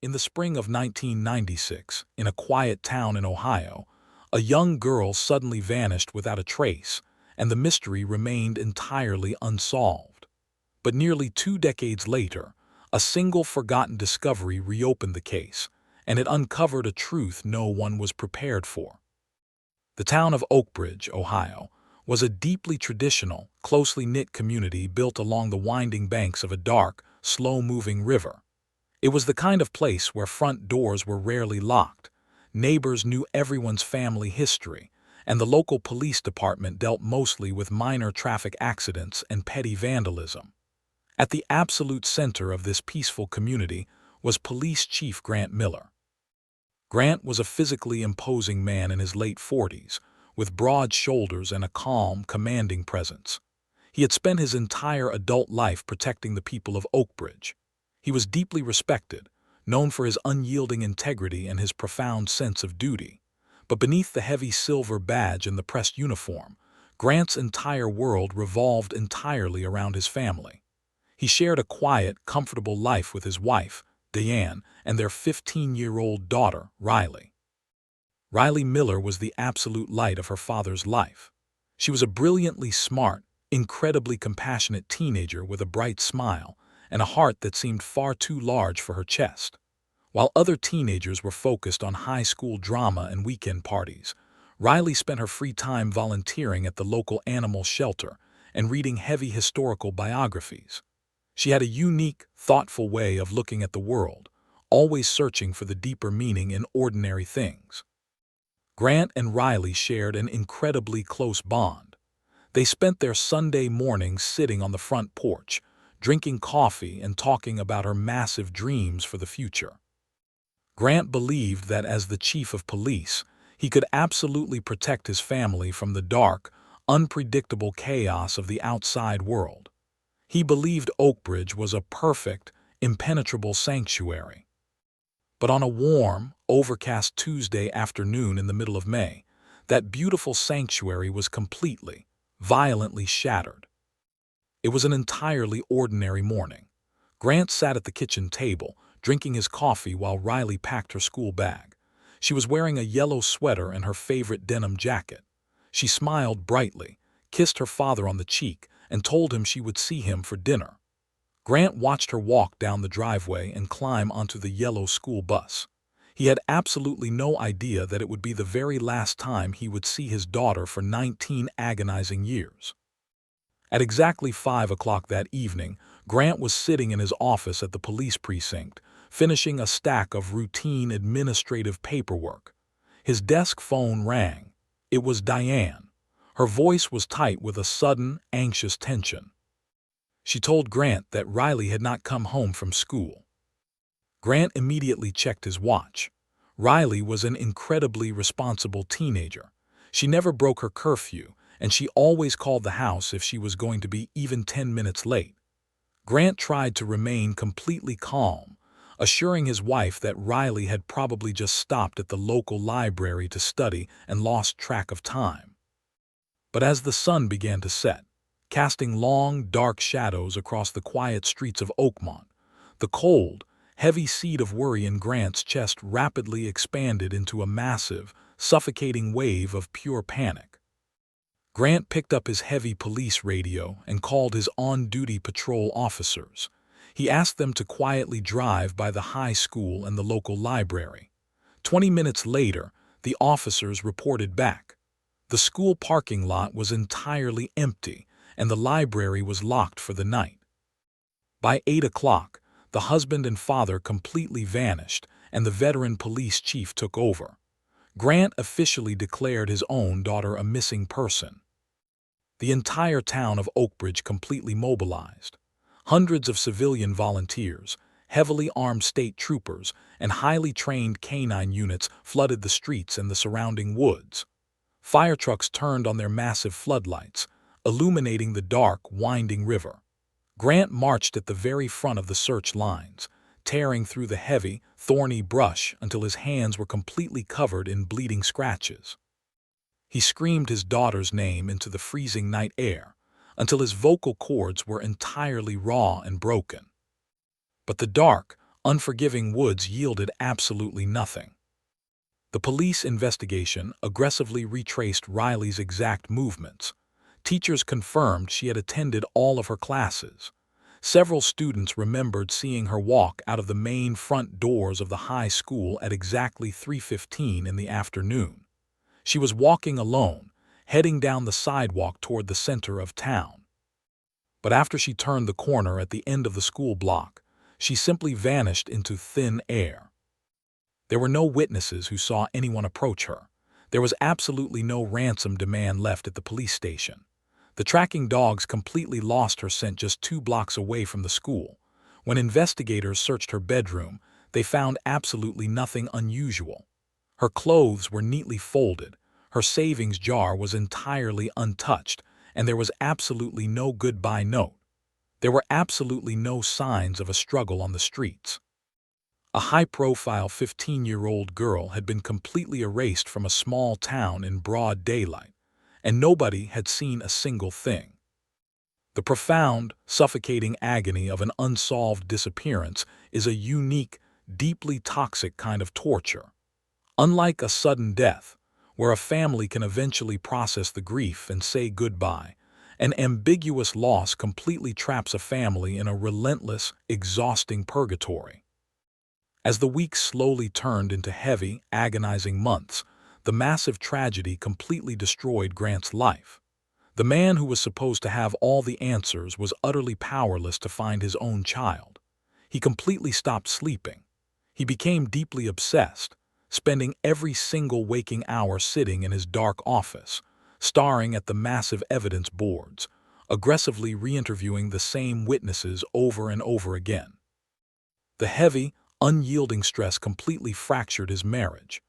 In the spring of 1996, in a quiet town in Ohio, a young girl suddenly vanished without a trace, and the mystery remained entirely unsolved. But nearly 2 decades later, a single forgotten discovery reopened the case, and it uncovered a truth no one was prepared for. The town of Oakbridge, Ohio, was a deeply traditional, closely knit community built along the winding banks of a dark, slow-moving river. It was the kind of place where front doors were rarely locked, neighbors knew everyone's family history, and the local police department dealt mostly with minor traffic accidents and petty vandalism. At the absolute center of this peaceful community was Police Chief Grant Miller. Grant was a physically imposing man in his late 40s, with broad shoulders and a calm, commanding presence. He had spent his entire adult life protecting the people of Oakbridge. He was deeply respected, known for his unyielding integrity and his profound sense of duty. But beneath the heavy silver badge and the pressed uniform, Grant's entire world revolved entirely around his family. He shared a quiet, comfortable life with his wife, Diane, and their 15-year-old daughter, Riley. Riley Miller was the absolute light of her father's life. She was a brilliantly smart, incredibly compassionate teenager with a bright smile and a heart that seemed far too large for her chest. While other teenagers were focused on high school drama and weekend parties, Riley spent her free time volunteering at the local animal shelter and reading heavy historical biographies. She had a unique, thoughtful way of looking at the world, always searching for the deeper meaning in ordinary things. Grant and Riley shared an incredibly close bond. They spent their Sunday mornings sitting on the front porch, drinking coffee and talking about her massive dreams for the future. Grant believed that as the chief of police, he could absolutely protect his family from the dark, unpredictable chaos of the outside world. He believed Oakbridge was a perfect, impenetrable sanctuary. But on a warm, overcast Tuesday afternoon in the middle of May, that beautiful sanctuary was completely, violently shattered. It was an entirely ordinary morning. Grant sat at the kitchen table, drinking his coffee while Riley packed her school bag. She was wearing a yellow sweater and her favorite denim jacket. She smiled brightly, kissed her father on the cheek, and told him she would see him for dinner. Grant watched her walk down the driveway and climb onto the yellow school bus. He had absolutely no idea that it would be the very last time he would see his daughter for 19 agonizing years. At exactly 5 o'clock that evening, Grant was sitting in his office at the police precinct, finishing a stack of routine administrative paperwork. His desk phone rang. It was Diane. Her voice was tight with a sudden, anxious tension. She told Grant that Riley had not come home from school. Grant immediately checked his watch. Riley was an incredibly responsible teenager. She never broke her curfew, and she always called the house if she was going to be even 10 minutes late. Grant tried to remain completely calm, assuring his wife that Riley had probably just stopped at the local library to study and lost track of time. But as the sun began to set, casting long, dark shadows across the quiet streets of Oakmont, the cold, heavy seed of worry in Grant's chest rapidly expanded into a massive, suffocating wave of pure panic. Grant picked up his heavy police radio and called his on-duty patrol officers. He asked them to quietly drive by the high school and the local library. 20 minutes later, the officers reported back. The school parking lot was entirely empty, and the library was locked for the night. By 8 o'clock, the husband and father completely vanished, and the veteran police chief took over. Grant officially declared his own daughter a missing person. The entire town of Oakbridge completely mobilized. Hundreds of civilian volunteers, heavily armed state troopers, and highly trained canine units flooded the streets and the surrounding woods. Fire trucks turned on their massive floodlights, illuminating the dark, winding river. Grant marched at the very front of the search lines, tearing through the heavy, thorny brush until his hands were completely covered in bleeding scratches. He screamed his daughter's name into the freezing night air, until his vocal cords were entirely raw and broken. But the dark, unforgiving woods yielded absolutely nothing. The police investigation aggressively retraced Riley's exact movements. Teachers confirmed she had attended all of her classes. Several students remembered seeing her walk out of the main front doors of the high school at exactly 3:15 in the afternoon. She was walking alone, heading down the sidewalk toward the center of town. But after she turned the corner at the end of the school block, she simply vanished into thin air. There were no witnesses who saw anyone approach her. There was absolutely no ransom demand left at the police station. The tracking dogs completely lost her scent just 2 blocks away from the school. When investigators searched her bedroom, they found absolutely nothing unusual. Her clothes were neatly folded, her savings jar was entirely untouched, and there was absolutely no goodbye note. There were absolutely no signs of a struggle on the streets. A high-profile 15-year-old girl had been completely erased from a small town in broad daylight, and nobody had seen a single thing. The profound, suffocating agony of an unsolved disappearance is a unique, deeply toxic kind of torture. Unlike a sudden death, where a family can eventually process the grief and say goodbye, an ambiguous loss completely traps a family in a relentless, exhausting purgatory. As the weeks slowly turned into heavy, agonizing months, the massive tragedy completely destroyed Grant's life. The man who was supposed to have all the answers was utterly powerless to find his own child. He completely stopped sleeping. He became deeply obsessed, spending every single waking hour sitting in his dark office, staring at the massive evidence boards, aggressively re-interviewing the same witnesses over and over again. The heavy, unyielding stress completely fractured his marriage.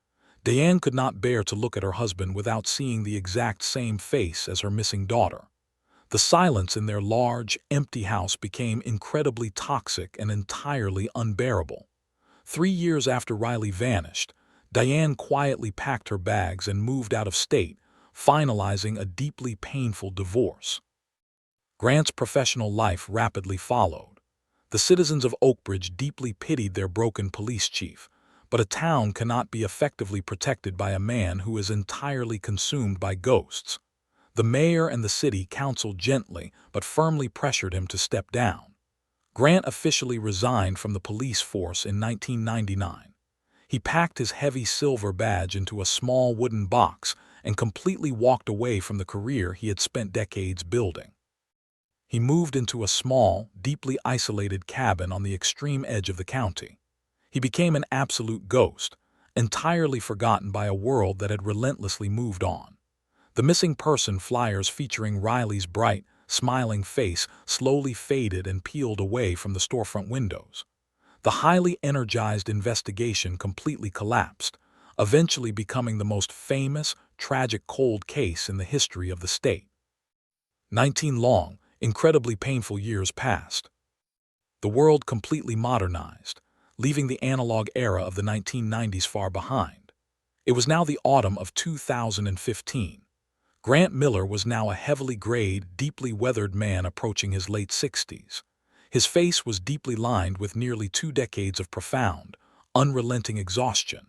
Diane could not bear to look at her husband without seeing the exact same face as her missing daughter. The silence in their large, empty house became incredibly toxic and entirely unbearable. 3 years after Riley vanished, Diane quietly packed her bags and moved out of state, finalizing a deeply painful divorce. Grant's professional life rapidly followed. The citizens of Oakbridge deeply pitied their broken police chief, but a town cannot be effectively protected by a man who is entirely consumed by ghosts. The mayor and the city council gently but firmly pressured him to step down. Grant officially resigned from the police force in 1999. He packed his heavy silver badge into a small wooden box and completely walked away from the career he had spent decades building. He moved into a small, deeply isolated cabin on the extreme edge of the county. He became an absolute ghost, entirely forgotten by a world that had relentlessly moved on. The missing person flyers featuring Riley's bright, smiling face slowly faded and peeled away from the storefront windows. The highly energized investigation completely collapsed, eventually becoming the most famous, tragic cold case in the history of the state. 19 long, incredibly painful years passed. The world completely modernized, leaving the analog era of the 1990s far behind. It was now the autumn of 2015. Grant Miller was now a heavily grayed, deeply weathered man approaching his late 60s. His face was deeply lined with nearly 2 decades of profound, unrelenting exhaustion.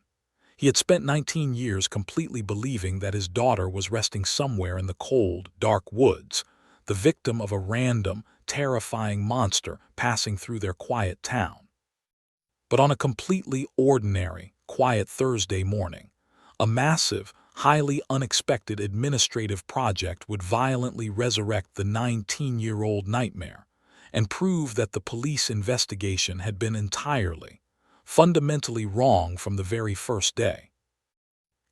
He had spent 19 years completely believing that his daughter was resting somewhere in the cold, dark woods, the victim of a random, terrifying monster passing through their quiet town. But on a completely ordinary, quiet Thursday morning, a massive, highly unexpected administrative project would violently resurrect the 19-year-old nightmare and prove that the police investigation had been entirely, fundamentally wrong from the very first day.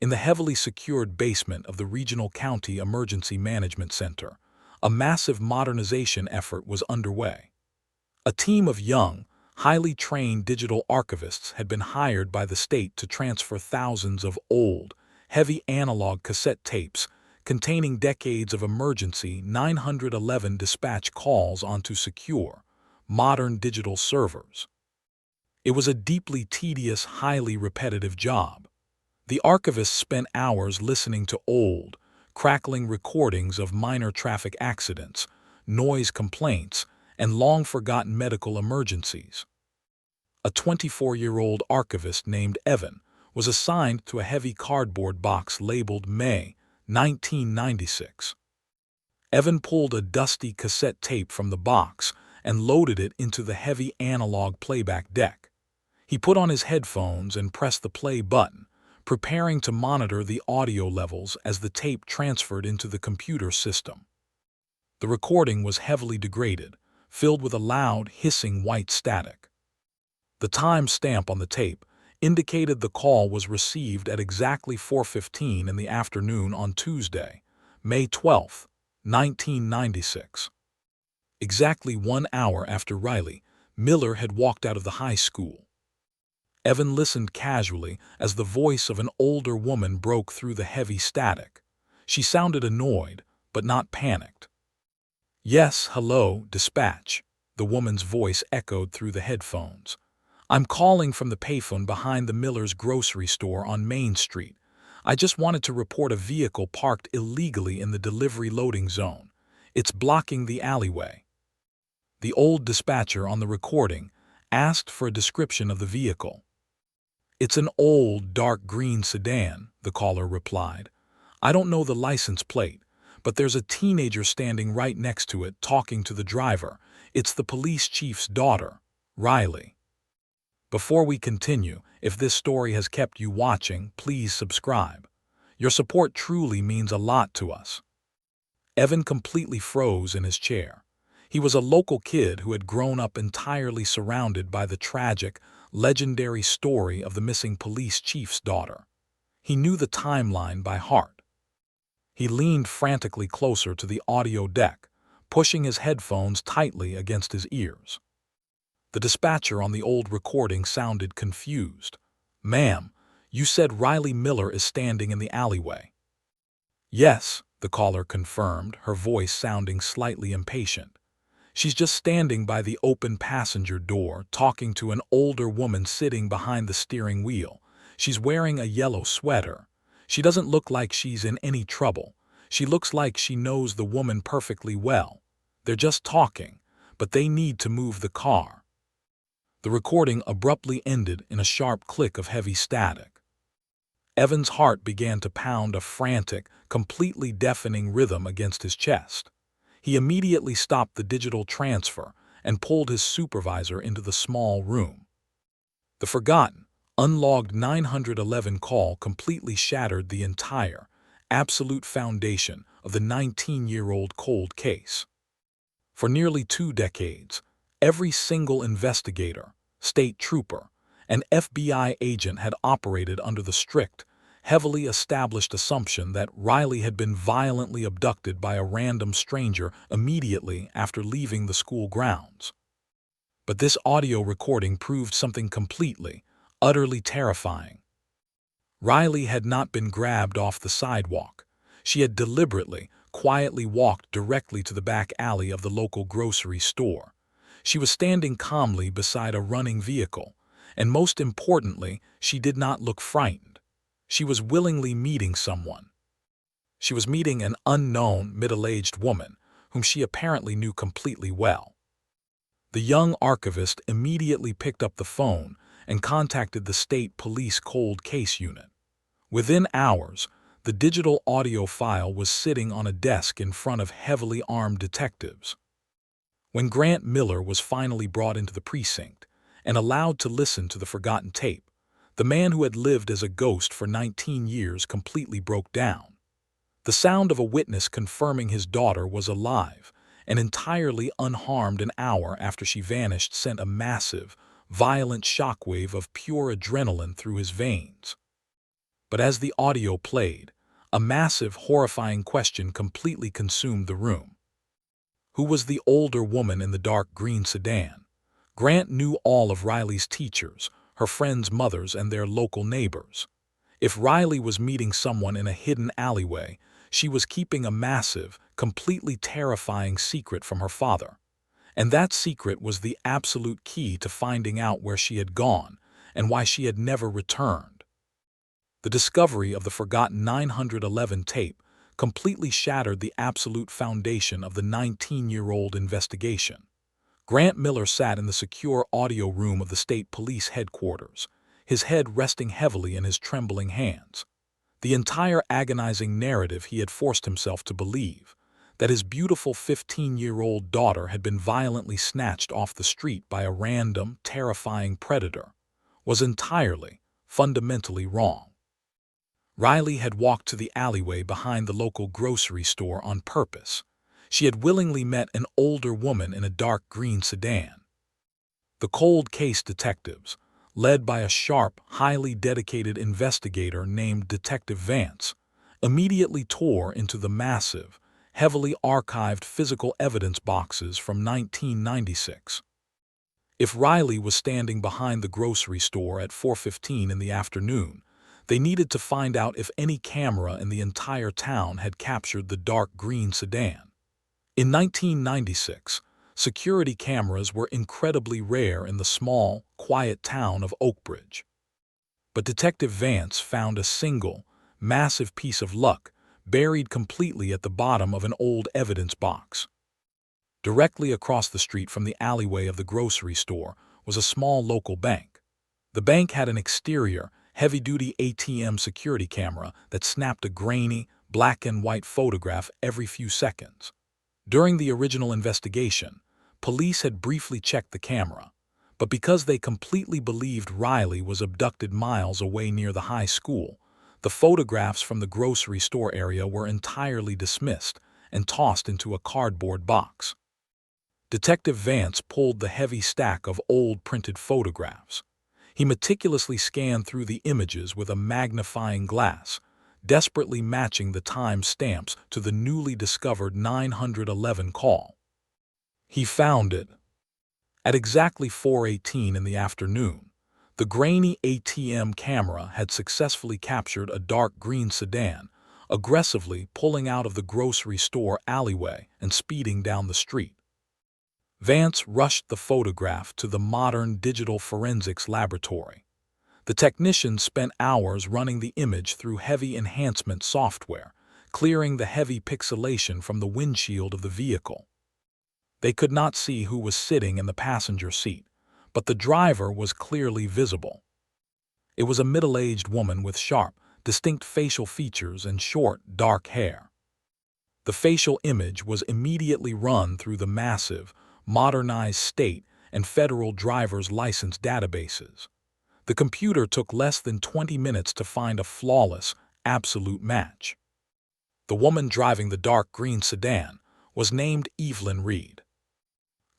In the heavily secured basement of the Regional County Emergency Management Center, a massive modernization effort was underway. A team of young, highly trained digital archivists had been hired by the state to transfer thousands of old, heavy analog cassette tapes containing decades of emergency 911 dispatch calls onto secure, modern digital servers. It was a deeply tedious, highly repetitive job. The archivists spent hours listening to old, crackling recordings of minor traffic accidents, noise complaints, and long-forgotten medical emergencies. A 24-year-old archivist named Evan was assigned to a heavy cardboard box labeled May 1996. Evan pulled a dusty cassette tape from the box and loaded it into the heavy analog playback deck. He put on his headphones and pressed the play button, preparing to monitor the audio levels as the tape transferred into the computer system. The recording was heavily degraded, filled with a loud, hissing white static. The time stamp on the tape indicated the call was received at exactly 4:15 in the afternoon on Tuesday, May 12, 1996. Exactly 1 hour after Riley Miller had walked out of the high school. Evan listened casually as the voice of an older woman broke through the heavy static. She sounded annoyed, but not panicked. "Yes, hello, dispatch," the woman's voice echoed through the headphones. "I'm calling from the payphone behind the Miller's grocery store on Main Street. I just wanted to report a vehicle parked illegally in the delivery loading zone. It's blocking the alleyway." The old dispatcher on the recording asked for a description of the vehicle. "It's an old, dark green sedan," the caller replied. "I don't know the license plate, but there's a teenager standing right next to it talking to the driver. It's the police chief's daughter, Riley." Before we continue, if this story has kept you watching, please subscribe. Your support truly means a lot to us. Evan completely froze in his chair. He was a local kid who had grown up entirely surrounded by the tragic, legendary story of the missing police chief's daughter. He knew the timeline by heart. He leaned frantically closer to the audio deck, pushing his headphones tightly against his ears. The dispatcher on the old recording sounded confused. "Ma'am, you said Riley Miller is standing in the alleyway." "Yes," the caller confirmed, her voice sounding slightly impatient. "She's just standing by the open passenger door, talking to an older woman sitting behind the steering wheel. She's wearing a yellow sweater. She doesn't look like she's in any trouble. She looks like she knows the woman perfectly well. They're just talking, but they need to move the car." The recording abruptly ended in a sharp click of heavy static. Evan's heart began to pound a frantic, completely deafening rhythm against his chest. He immediately stopped the digital transfer and pulled his supervisor into the small room. The forgotten, unlogged 911 call completely shattered the entire, absolute foundation of the 19-year-old cold case. For nearly 2 decades, every single investigator, state trooper, and FBI agent had operated under the strict, heavily established assumption that Riley had been violently abducted by a random stranger immediately after leaving the school grounds. But this audio recording proved something completely, utterly terrifying. Riley had not been grabbed off the sidewalk. She had deliberately, quietly walked directly to the back alley of the local grocery store. She was standing calmly beside a running vehicle, and most importantly, she did not look frightened. She was willingly meeting someone. She was meeting an unknown, middle-aged woman, whom she apparently knew completely well. The young archivist immediately picked up the phone and contacted the state police cold case unit. Within hours, the digital audio file was sitting on a desk in front of heavily armed detectives. When Grant Miller was finally brought into the precinct and allowed to listen to the forgotten tape, the man who had lived as a ghost for 19 years completely broke down. The sound of a witness confirming his daughter was alive and entirely unharmed an hour after she vanished sent a massive, violent shockwave of pure adrenaline through his veins. But as the audio played, a massive, horrifying question completely consumed the room. Who was the older woman in the dark green sedan? Grant knew all of Riley's teachers, her friends' mothers, and their local neighbors. If Riley was meeting someone in a hidden alleyway, she was keeping a massive, completely terrifying secret from her father. And that secret was the absolute key to finding out where she had gone and why she had never returned. The discovery of the forgotten 911 tape completely shattered the absolute foundation of the 19-year-old investigation. Grant Miller sat in the secure audio room of the state police headquarters, his head resting heavily in his trembling hands. The entire agonizing narrative he had forced himself to believe, that his beautiful 15-year-old daughter had been violently snatched off the street by a random, terrifying predator, was entirely, fundamentally wrong. Riley had walked to the alleyway behind the local grocery store on purpose. She had willingly met an older woman in a dark green sedan. The cold case detectives, led by a sharp, highly dedicated investigator named Detective Vance, immediately tore into the massive, heavily archived physical evidence boxes from 1996. If Riley was standing behind the grocery store at 4:15 in the afternoon, they needed to find out if any camera in the entire town had captured the dark green sedan. In 1996, security cameras were incredibly rare in the small, quiet town of Oakbridge. But Detective Vance found a single, massive piece of luck buried completely at the bottom of an old evidence box. Directly across the street from the alleyway of the grocery store was a small local bank. The bank had an exterior, heavy-duty ATM security camera that snapped a grainy, black-and-white photograph every few seconds. During the original investigation, police had briefly checked the camera, but because they completely believed Riley was abducted miles away near the high school, the photographs from the grocery store area were entirely dismissed and tossed into a cardboard box. Detective Vance pulled the heavy stack of old printed photographs. He meticulously scanned through the images with a magnifying glass, desperately matching the time stamps to the newly discovered 911 call. He found it. At exactly 4:18 in the afternoon, the grainy ATM camera had successfully captured a dark green sedan, aggressively pulling out of the grocery store alleyway and speeding down the street. Vance rushed the photograph to the modern digital forensics laboratory. The technicians spent hours running the image through heavy enhancement software, clearing the heavy pixelation from the windshield of the vehicle. They could not see who was sitting in the passenger seat, but the driver was clearly visible. It was a middle-aged woman with sharp, distinct facial features and short, dark hair. The facial image was immediately run through the massive, modernized state and federal driver's license databases. The computer took less than 20 minutes to find a flawless, absolute match. The woman driving the dark green sedan was named Evelyn Reed.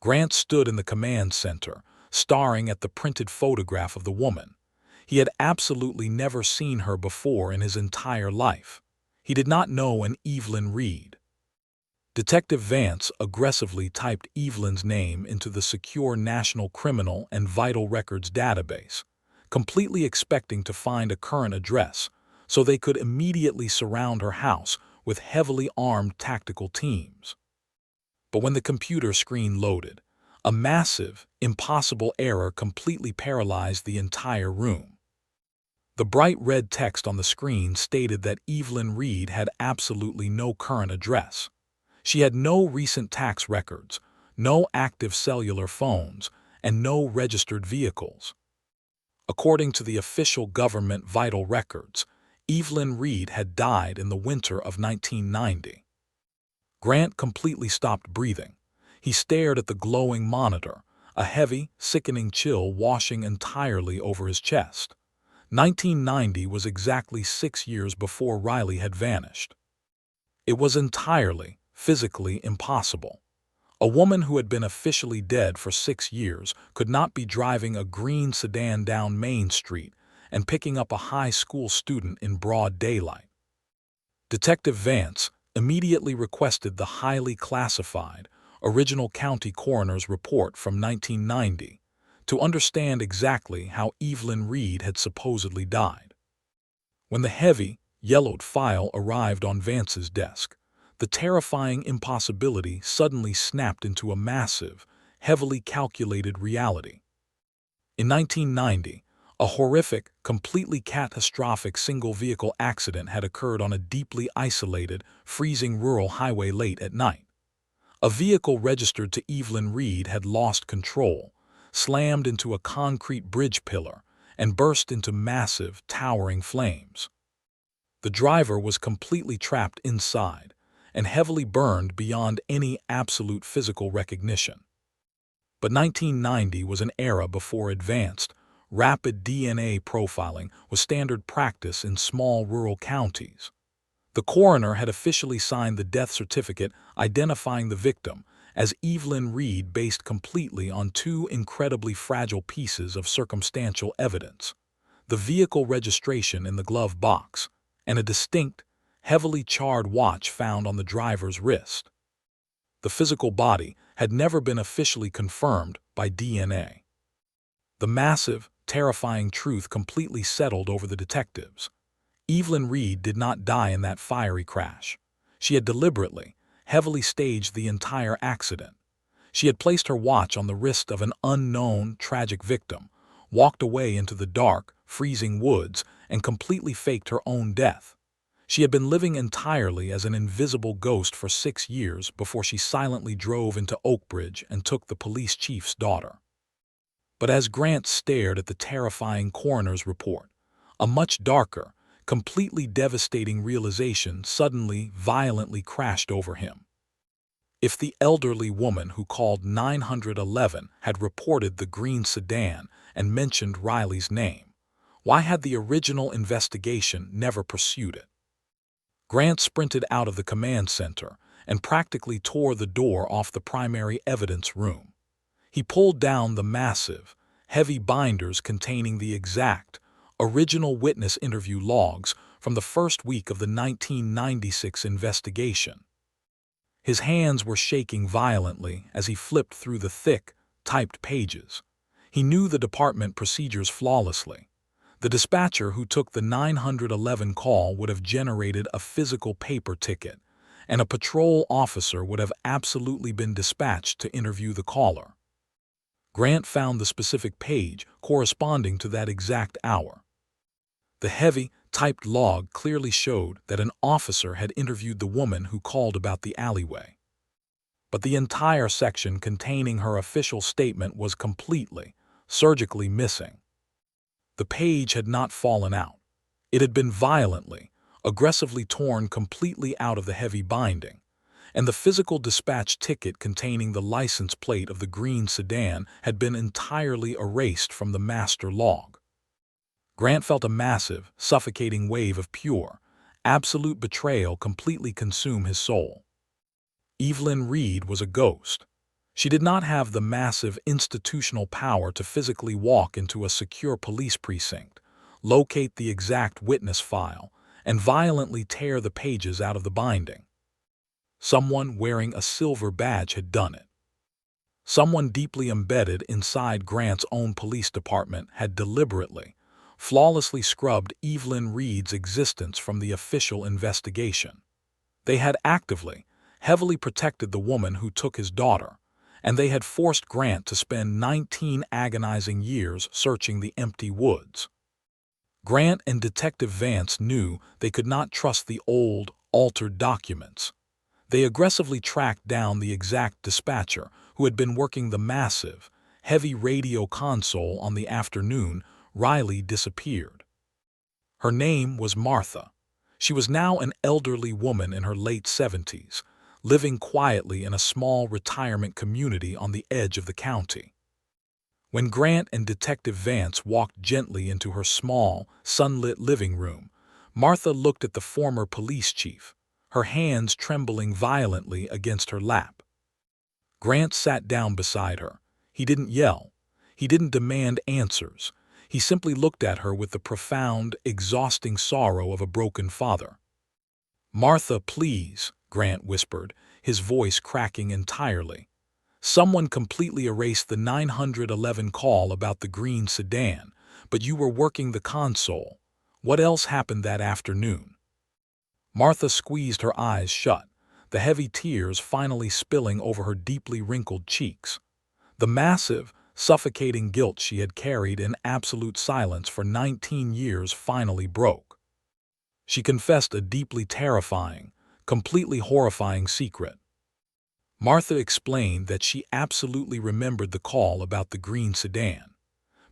Grant stood in the command center, staring at the printed photograph of the woman. He had absolutely never seen her before in his entire life. He did not know an Evelyn Reed. Detective Vance aggressively typed Evelyn's name into the secure National Criminal and Vital Records database, completely expecting to find a current address, so they could immediately surround her house with heavily armed tactical teams. But when the computer screen loaded, a massive, impossible error completely paralyzed the entire room. The bright red text on the screen stated that Evelyn Reed had absolutely no current address. She had no recent tax records, no active cellular phones, and no registered vehicles. According to the official government vital records, Evelyn Reed had died in the winter of 1990. Grant completely stopped breathing. He stared at the glowing monitor, a heavy, sickening chill washing entirely over his chest. 1990 was exactly 6 years before Riley had vanished. It was entirely, physically impossible. A woman who had been officially dead for 6 years could not be driving a green sedan down Main Street and picking up a high school student in broad daylight. Detective Vance immediately requested the highly classified, original county coroner's report from 1990 to understand exactly how Evelyn Reed had supposedly died. When the heavy, yellowed file arrived on Vance's desk, the terrifying impossibility suddenly snapped into a massive, heavily calculated reality. In 1990, a horrific, completely catastrophic single-vehicle accident had occurred on a deeply isolated, freezing rural highway late at night. A vehicle registered to Evelyn Reed had lost control, slammed into a concrete bridge pillar, and burst into massive, towering flames. The driver was completely trapped inside and heavily burned beyond any absolute physical recognition. But 1990 was an era before advanced, rapid DNA profiling was standard practice in small rural counties. The coroner had officially signed the death certificate identifying the victim as Evelyn Reed based completely on two incredibly fragile pieces of circumstantial evidence: the vehicle registration in the glove box and a distinct, heavily charred watch found on the driver's wrist. The physical body had never been officially confirmed by DNA. The massive, terrifying truth completely settled over the detectives. Evelyn Reed did not die in that fiery crash. She had deliberately, heavily staged the entire accident. She had placed her watch on the wrist of an unknown, tragic victim, walked away into the dark, freezing woods, and completely faked her own death. She had been living entirely as an invisible ghost for 6 years before she silently drove into Oakbridge and took the police chief's daughter. But as Grant stared at the terrifying coroner's report, a much darker, completely devastating realization suddenly, violently crashed over him. If the elderly woman who called 911 had reported the green sedan and mentioned Riley's name, why had the original investigation never pursued it? Grant sprinted out of the command center and practically tore the door off the primary evidence room. He pulled down the massive, heavy binders containing the exact, original witness interview logs from the first week of the 1996 investigation. His hands were shaking violently as he flipped through the thick, typed pages. He knew the department procedures flawlessly. The dispatcher who took the 911 call would have generated a physical paper ticket, and a patrol officer would have absolutely been dispatched to interview the caller. Grant found the specific page corresponding to that exact hour. The heavy, typed log clearly showed that an officer had interviewed the woman who called about the alleyway. But the entire section containing her official statement was completely, surgically missing. The page had not fallen out. It had been violently, aggressively torn completely out of the heavy binding, and the physical dispatch ticket containing the license plate of the green sedan had been entirely erased from the master log. Grant felt a massive, suffocating wave of pure, absolute betrayal completely consume his soul. Evelyn Reed was a ghost. She did not have the massive institutional power to physically walk into a secure police precinct, locate the exact witness file, and violently tear the pages out of the binding. Someone wearing a silver badge had done it. Someone deeply embedded inside Grant's own police department had deliberately, flawlessly scrubbed Evelyn Reed's existence from the official investigation. They had actively, heavily protected the woman who took his daughter, and they had forced Grant to spend 19 agonizing years searching the empty woods. Grant and Detective Vance knew they could not trust the old, altered documents. They aggressively tracked down the exact dispatcher who had been working the massive, heavy radio console on the afternoon Riley disappeared. Her name was Martha. She was now an elderly woman in her late 70s, living quietly in a small retirement community on the edge of the county. When Grant and Detective Vance walked gently into her small, sunlit living room, Martha looked at the former police chief, her hands trembling violently against her lap. Grant sat down beside her. He didn't yell. He didn't demand answers. He simply looked at her with the profound, exhausting sorrow of a broken father. "Martha, please," Grant whispered, his voice cracking entirely. "Someone completely erased the 911 call about the green sedan, but you were working the console. What else happened that afternoon?" Martha squeezed her eyes shut, the heavy tears finally spilling over her deeply wrinkled cheeks. The massive, suffocating guilt she had carried in absolute silence for 19 years finally broke. She confessed a deeply terrifying, completely horrifying secret. Martha explained that she absolutely remembered the call about the green sedan.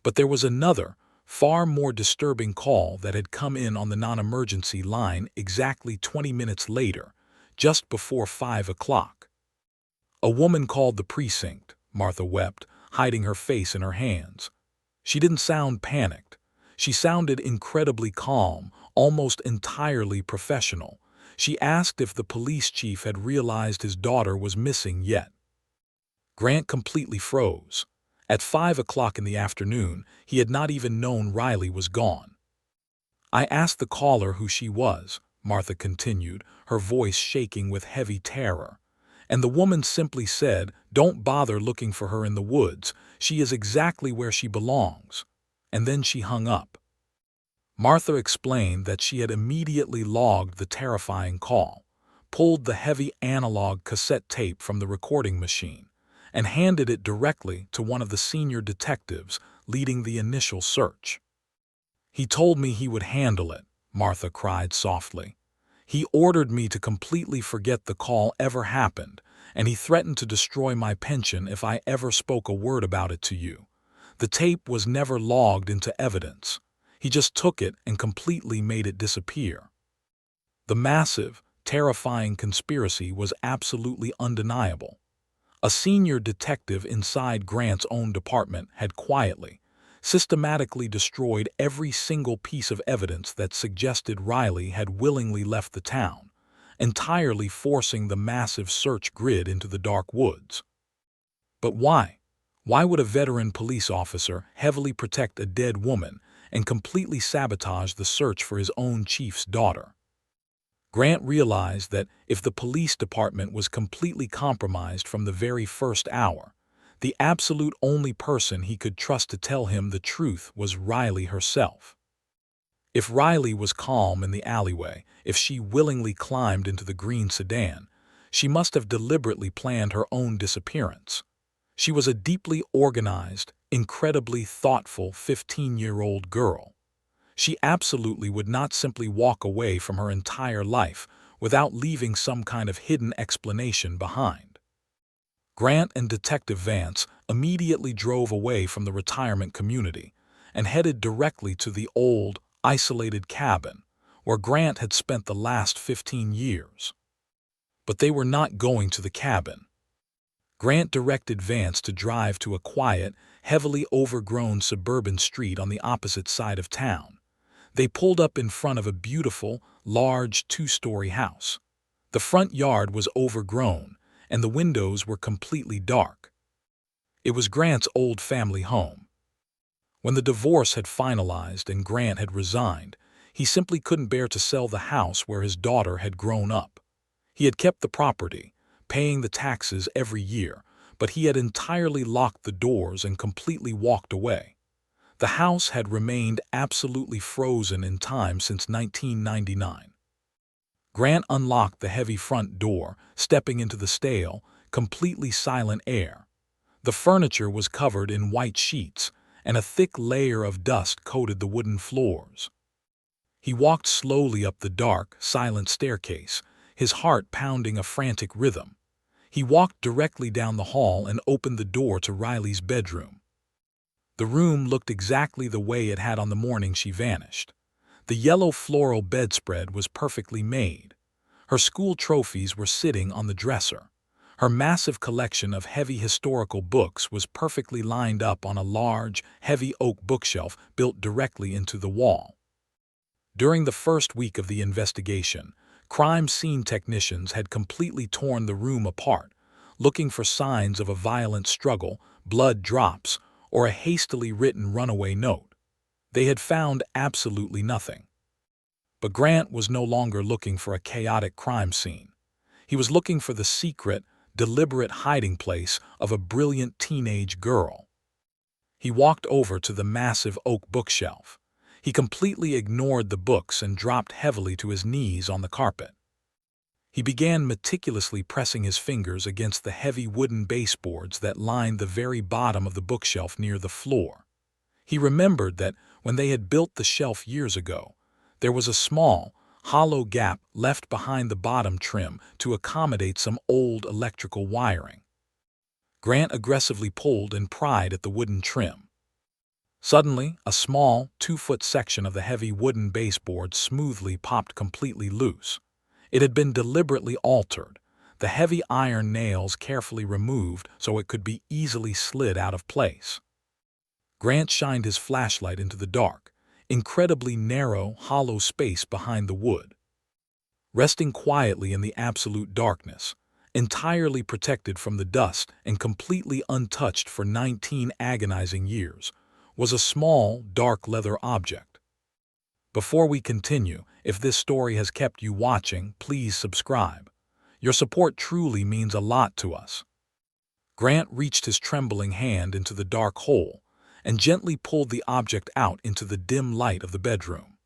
But there was another, far more disturbing call that had come in on the non-emergency line exactly 20 minutes later, just before 5 o'clock. A woman called the precinct, Martha wept, hiding her face in her hands. She didn't sound panicked. She sounded incredibly calm, almost entirely professional. She asked if the police chief had realized his daughter was missing yet. Grant completely froze. At 5 o'clock in the afternoon, he had not even known Riley was gone. I asked the caller who she was, Martha continued, her voice shaking with heavy terror. And the woman simply said, "Don't bother looking for her in the woods. She is exactly where she belongs." And then she hung up. Martha explained that she had immediately logged the terrifying call, pulled the heavy analog cassette tape from the recording machine, and handed it directly to one of the senior detectives leading the initial search. "He told me he would handle it," Martha cried softly. "He ordered me to completely forget the call ever happened, and he threatened to destroy my pension if I ever spoke a word about it to you. The tape was never logged into evidence. He just took it and completely made it disappear." The massive, terrifying conspiracy was absolutely undeniable. A senior detective inside Grant's own department had quietly, systematically destroyed every single piece of evidence that suggested Riley had willingly left the town, entirely forcing the massive search grid into the dark woods. But why? Why would a veteran police officer heavily protect a dead woman and completely sabotage the search for his own chief's daughter? Grant realized that if the police department was completely compromised from the very first hour, the absolute only person he could trust to tell him the truth was Riley herself. If Riley was calm in the alleyway, if she willingly climbed into the green sedan, she must have deliberately planned her own disappearance. She was a deeply organized, incredibly thoughtful 15-year-old girl. She absolutely would not simply walk away from her entire life without leaving some kind of hidden explanation behind. Grant and Detective Vance immediately drove away from the retirement community and headed directly to the old, isolated cabin where Grant had spent the last 15 years. But they were not going to the cabin. Grant directed Vance to drive to a quiet, heavily overgrown suburban street on the opposite side of town. They pulled up in front of a beautiful, large two-story house. The front yard was overgrown, and the windows were completely dark. It was Grant's old family home. When the divorce had finalized and Grant had resigned, he simply couldn't bear to sell the house where his daughter had grown up. He had kept the property, paying the taxes every year, but he had entirely locked the doors and completely walked away. The house had remained absolutely frozen in time since 1999. Grant unlocked the heavy front door, stepping into the stale, completely silent air. The furniture was covered in white sheets, and a thick layer of dust coated the wooden floors. He walked slowly up the dark, silent staircase, his heart pounding a frantic rhythm. He walked directly down the hall and opened the door to Riley's bedroom. The room looked exactly the way it had on the morning she vanished. The yellow floral bedspread was perfectly made. Her school trophies were sitting on the dresser. Her massive collection of heavy historical books was perfectly lined up on a large, heavy oak bookshelf built directly into the wall. During the first week of the investigation, crime scene technicians had completely torn the room apart, looking for signs of a violent struggle, blood drops, or a hastily written runaway note. They had found absolutely nothing. But Grant was no longer looking for a chaotic crime scene. He was looking for the secret, deliberate hiding place of a brilliant teenage girl. He walked over to the massive oak bookshelf. He completely ignored the books and dropped heavily to his knees on the carpet. He began meticulously pressing his fingers against the heavy wooden baseboards that lined the very bottom of the bookshelf near the floor. He remembered that when they had built the shelf years ago, there was a small, hollow gap left behind the bottom trim to accommodate some old electrical wiring. Grant aggressively pulled and pried at the wooden trim. Suddenly, a small, 2-foot section of the heavy wooden baseboard smoothly popped completely loose. It had been deliberately altered, the heavy iron nails carefully removed so it could be easily slid out of place. Grant shined his flashlight into the dark, incredibly narrow, hollow space behind the wood. Resting quietly in the absolute darkness, entirely protected from the dust and completely untouched for 19 agonizing years, was a small, dark leather object. Before we continue, if this story has kept you watching, please subscribe. Your support truly means a lot to us. Grant reached his trembling hand into the dark hole and gently pulled the object out into the dim light of the bedroom.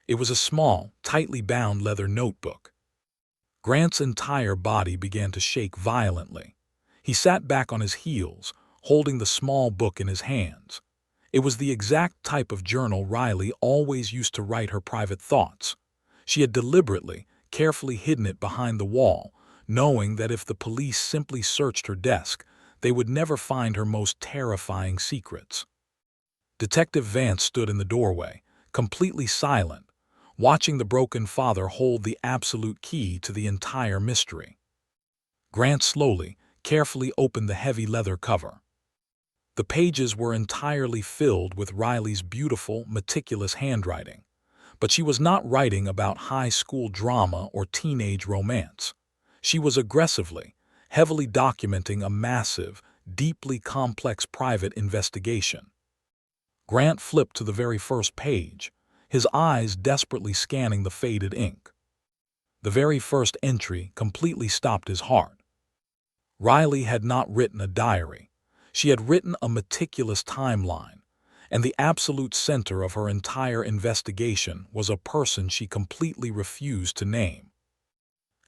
It was a small, tightly bound leather notebook. Grant's entire body began to shake violently. He sat back on his heels, holding the small book in his hands. It was the exact type of journal Riley always used to write her private thoughts. She had deliberately, carefully hidden it behind the wall, knowing that if the police simply searched her desk, they would never find her most terrifying secrets. Detective Vance stood in the doorway, completely silent, watching the broken father hold the absolute key to the entire mystery. Grant slowly, carefully opened the heavy leather cover. The pages were entirely filled with Riley's beautiful, meticulous handwriting, but she was not writing about high school drama or teenage romance. She was aggressively, heavily documenting a massive, deeply complex private investigation. Grant flipped to the very first page, his eyes desperately scanning the faded ink. The very first entry completely stopped his heart. Riley had not written a diary. She had written a meticulous timeline, and the absolute center of her entire investigation was a person she completely refused to name.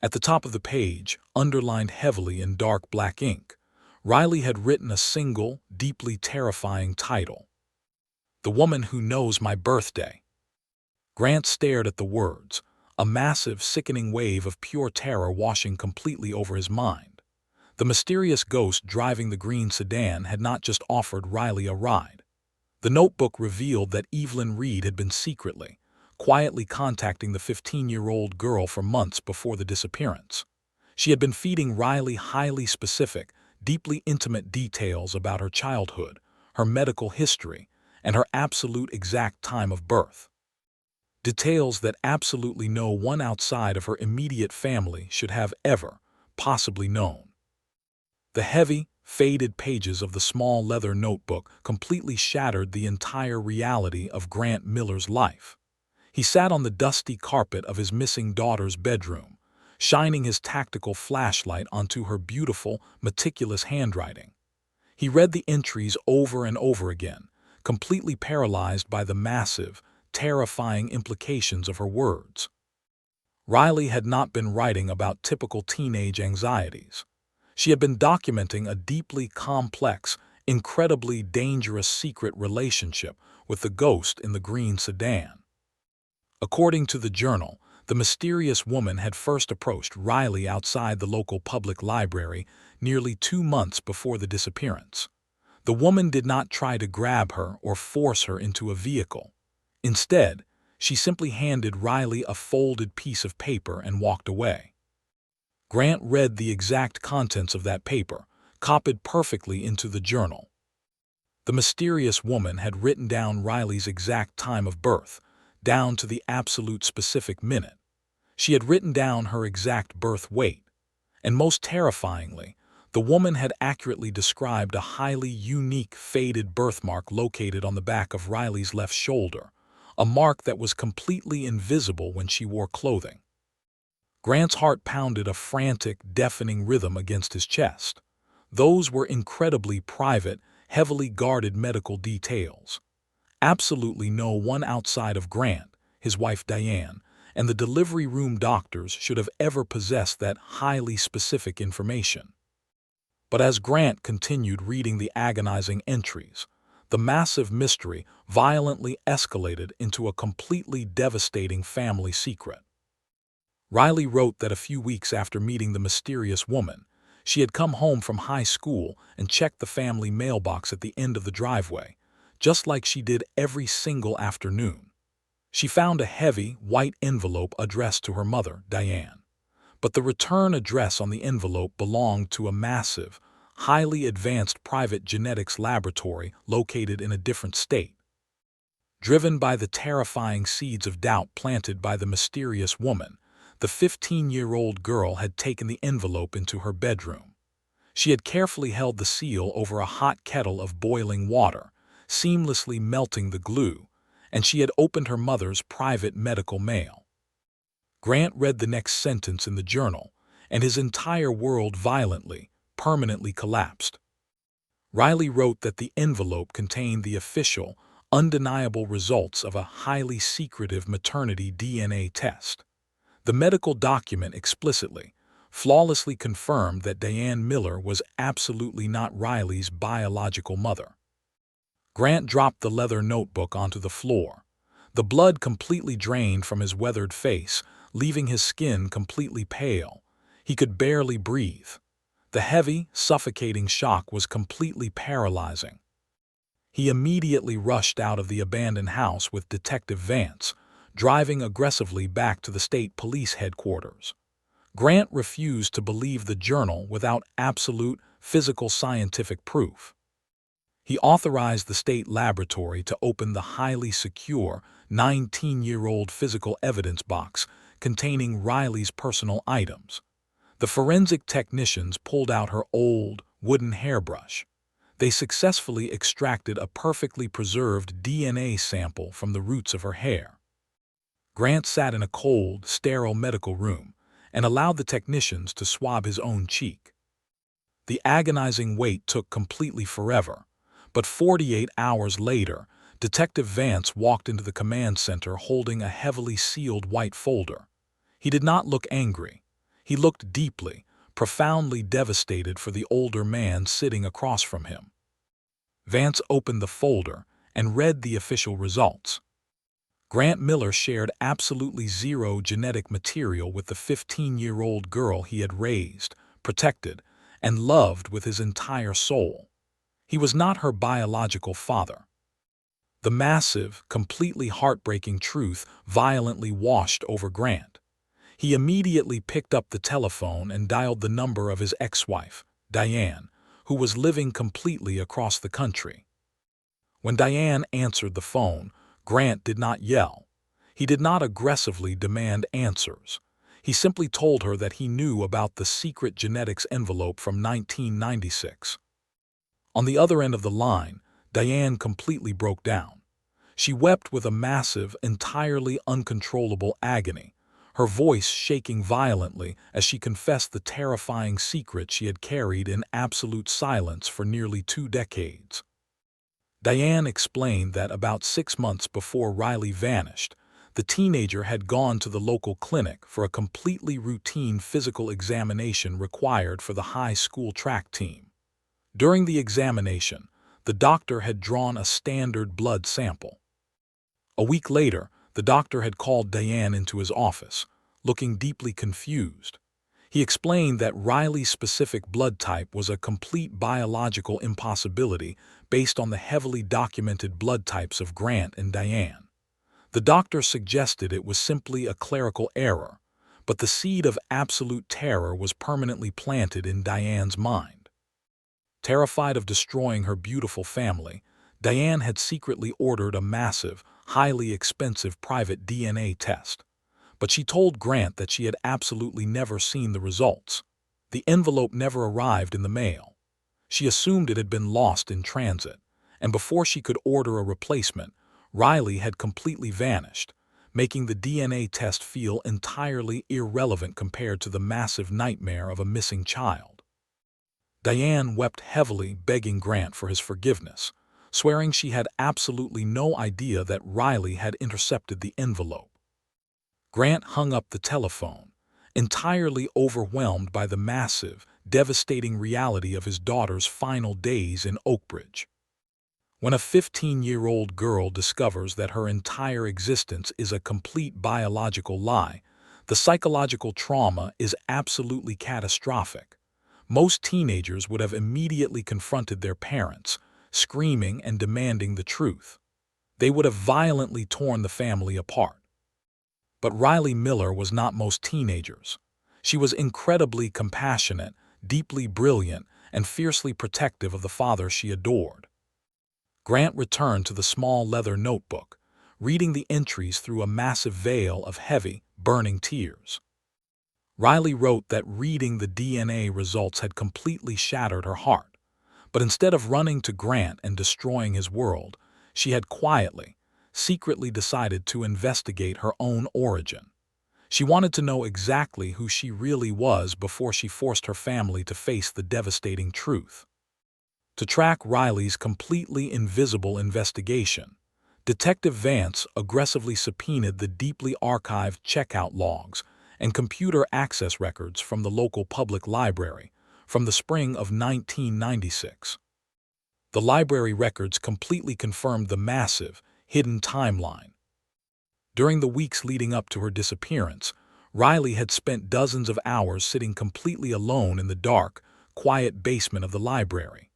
At the top of the page, underlined heavily in dark black ink, Riley had written a single, deeply terrifying title: "The Woman Who Knows My Birthday." Grant stared at the words, a massive, sickening wave of pure terror washing completely over his mind. The mysterious ghost driving the green sedan had not just offered Riley a ride. The notebook revealed that Evelyn Reed had been secretly, quietly contacting the 15-year-old girl for months before the disappearance. She had been feeding Riley highly specific, deeply intimate details about her childhood, her medical history, and her absolute exact time of birth. Details that absolutely no one outside of her immediate family should have ever possibly known. The heavy, faded pages of the small leather notebook completely shattered the entire reality of Grant Miller's life. He sat on the dusty carpet of his missing daughter's bedroom, shining his tactical flashlight onto her beautiful, meticulous handwriting. He read the entries over and over again, completely paralyzed by the massive, terrifying implications of her words. Riley had not been writing about typical teenage anxieties. She had been documenting a deeply complex, incredibly dangerous secret relationship with the ghost in the green sedan. According to the journal, the mysterious woman had first approached Riley outside the local public library nearly 2 months before the disappearance. The woman did not try to grab her or force her into a vehicle. Instead, she simply handed Riley a folded piece of paper and walked away. Grant read the exact contents of that paper, copied perfectly into the journal. The mysterious woman had written down Riley's exact time of birth, down to the absolute specific minute. She had written down her exact birth weight, and most terrifyingly, the woman had accurately described a highly unique faded birthmark located on the back of Riley's left shoulder, a mark that was completely invisible when she wore clothing. Grant's heart pounded a frantic, deafening rhythm against his chest. Those were incredibly private, heavily guarded medical details. Absolutely no one outside of Grant, his wife Diane, and the delivery room doctors should have ever possessed that highly specific information. But as Grant continued reading the agonizing entries, the massive mystery violently escalated into a completely devastating family secret. Riley wrote that a few weeks after meeting the mysterious woman, she had come home from high school and checked the family mailbox at the end of the driveway, just like she did every single afternoon. She found a heavy, white envelope addressed to her mother, Diane. But the return address on the envelope belonged to a massive, highly advanced private genetics laboratory located in a different state. Driven by the terrifying seeds of doubt planted by the mysterious woman, the 15-year-old girl had taken the envelope into her bedroom. She had carefully held the seal over a hot kettle of boiling water, seamlessly melting the glue, and she had opened her mother's private medical mail. Grant read the next sentence in the journal, and his entire world permanently collapsed. Riley wrote that the envelope contained the official, undeniable results of a highly secretive maternity DNA test. The medical document explicitly, flawlessly confirmed that Diane Miller was absolutely not Riley's biological mother. Grant dropped the leather notebook onto the floor. The blood completely drained from his weathered face, leaving his skin completely pale. He could barely breathe. The heavy, suffocating shock was completely paralyzing. He immediately rushed out of the abandoned house with Detective Vance, driving aggressively back to the state police headquarters. Grant refused to believe the journal without absolute, physical scientific proof. He authorized the state laboratory to open the highly secure 19-year-old physical evidence box containing Riley's personal items. The forensic technicians pulled out her old, wooden hairbrush. They successfully extracted a perfectly preserved DNA sample from the roots of her hair. Grant sat in a cold, sterile medical room and allowed the technicians to swab his own cheek. The agonizing wait took completely forever, but 48 hours later, Detective Vance walked into the command center holding a heavily sealed white folder. He did not look angry. He looked deeply, profoundly devastated for the older man sitting across from him. Vance opened the folder and read the official results. Grant Miller shared absolutely zero genetic material with the 15-year-old girl he had raised, protected, and loved with his entire soul. He was not her biological father. The massive, completely heartbreaking truth violently washed over Grant. He immediately picked up the telephone and dialed the number of his ex-wife, Diane, who was living completely across the country. When Diane answered the phone, Grant did not yell. He did not aggressively demand answers. He simply told her that he knew about the secret genetics envelope from 1996. On the other end of the line, Diane completely broke down. She wept with a massive, entirely uncontrollable agony, her voice shaking violently as she confessed the terrifying secret she had carried in absolute silence for nearly 2 decades. Diane explained that about 6 months before Riley vanished, the teenager had gone to the local clinic for a completely routine physical examination required for the high school track team. During the examination, the doctor had drawn a standard blood sample. A week later, the doctor had called Diane into his office, looking deeply confused. He explained that Riley's specific blood type was a complete biological impossibility based on the heavily documented blood types of Grant and Diane. The doctor suggested it was simply a clerical error, but the seed of absolute terror was permanently planted in Diane's mind. Terrified of destroying her beautiful family, Diane had secretly ordered a massive, highly expensive private DNA test. But she told Grant that she had absolutely never seen the results. The envelope never arrived in the mail. She assumed it had been lost in transit, and before she could order a replacement, Riley had completely vanished, making the DNA test feel entirely irrelevant compared to the massive nightmare of a missing child. Diane wept heavily, begging Grant for his forgiveness, swearing she had absolutely no idea that Riley had intercepted the envelope. Grant hung up the telephone, entirely overwhelmed by the massive, devastating reality of his daughter's final days in Oakbridge. When a 15-year-old girl discovers that her entire existence is a complete biological lie, the psychological trauma is absolutely catastrophic. Most teenagers would have immediately confronted their parents, screaming and demanding the truth. They would have violently torn the family apart. But Riley Miller was not most teenagers. She was incredibly compassionate, deeply brilliant, and fiercely protective of the father she adored. Grant returned to the small leather notebook, reading the entries through a massive veil of heavy, burning tears. Riley wrote that reading the DNA results had completely shattered her heart, but instead of running to Grant and destroying his world, she had quietly, secretly decided to investigate her own origin. She wanted to know exactly who she really was before she forced her family to face the devastating truth. To track Riley's completely invisible investigation, Detective Vance aggressively subpoenaed the deeply archived checkout logs and computer access records from the local public library from the spring of 1996. The library records completely confirmed the massive, hidden timeline. During the weeks leading up to her disappearance, Riley had spent dozens of hours sitting completely alone in the dark, quiet basement of the library.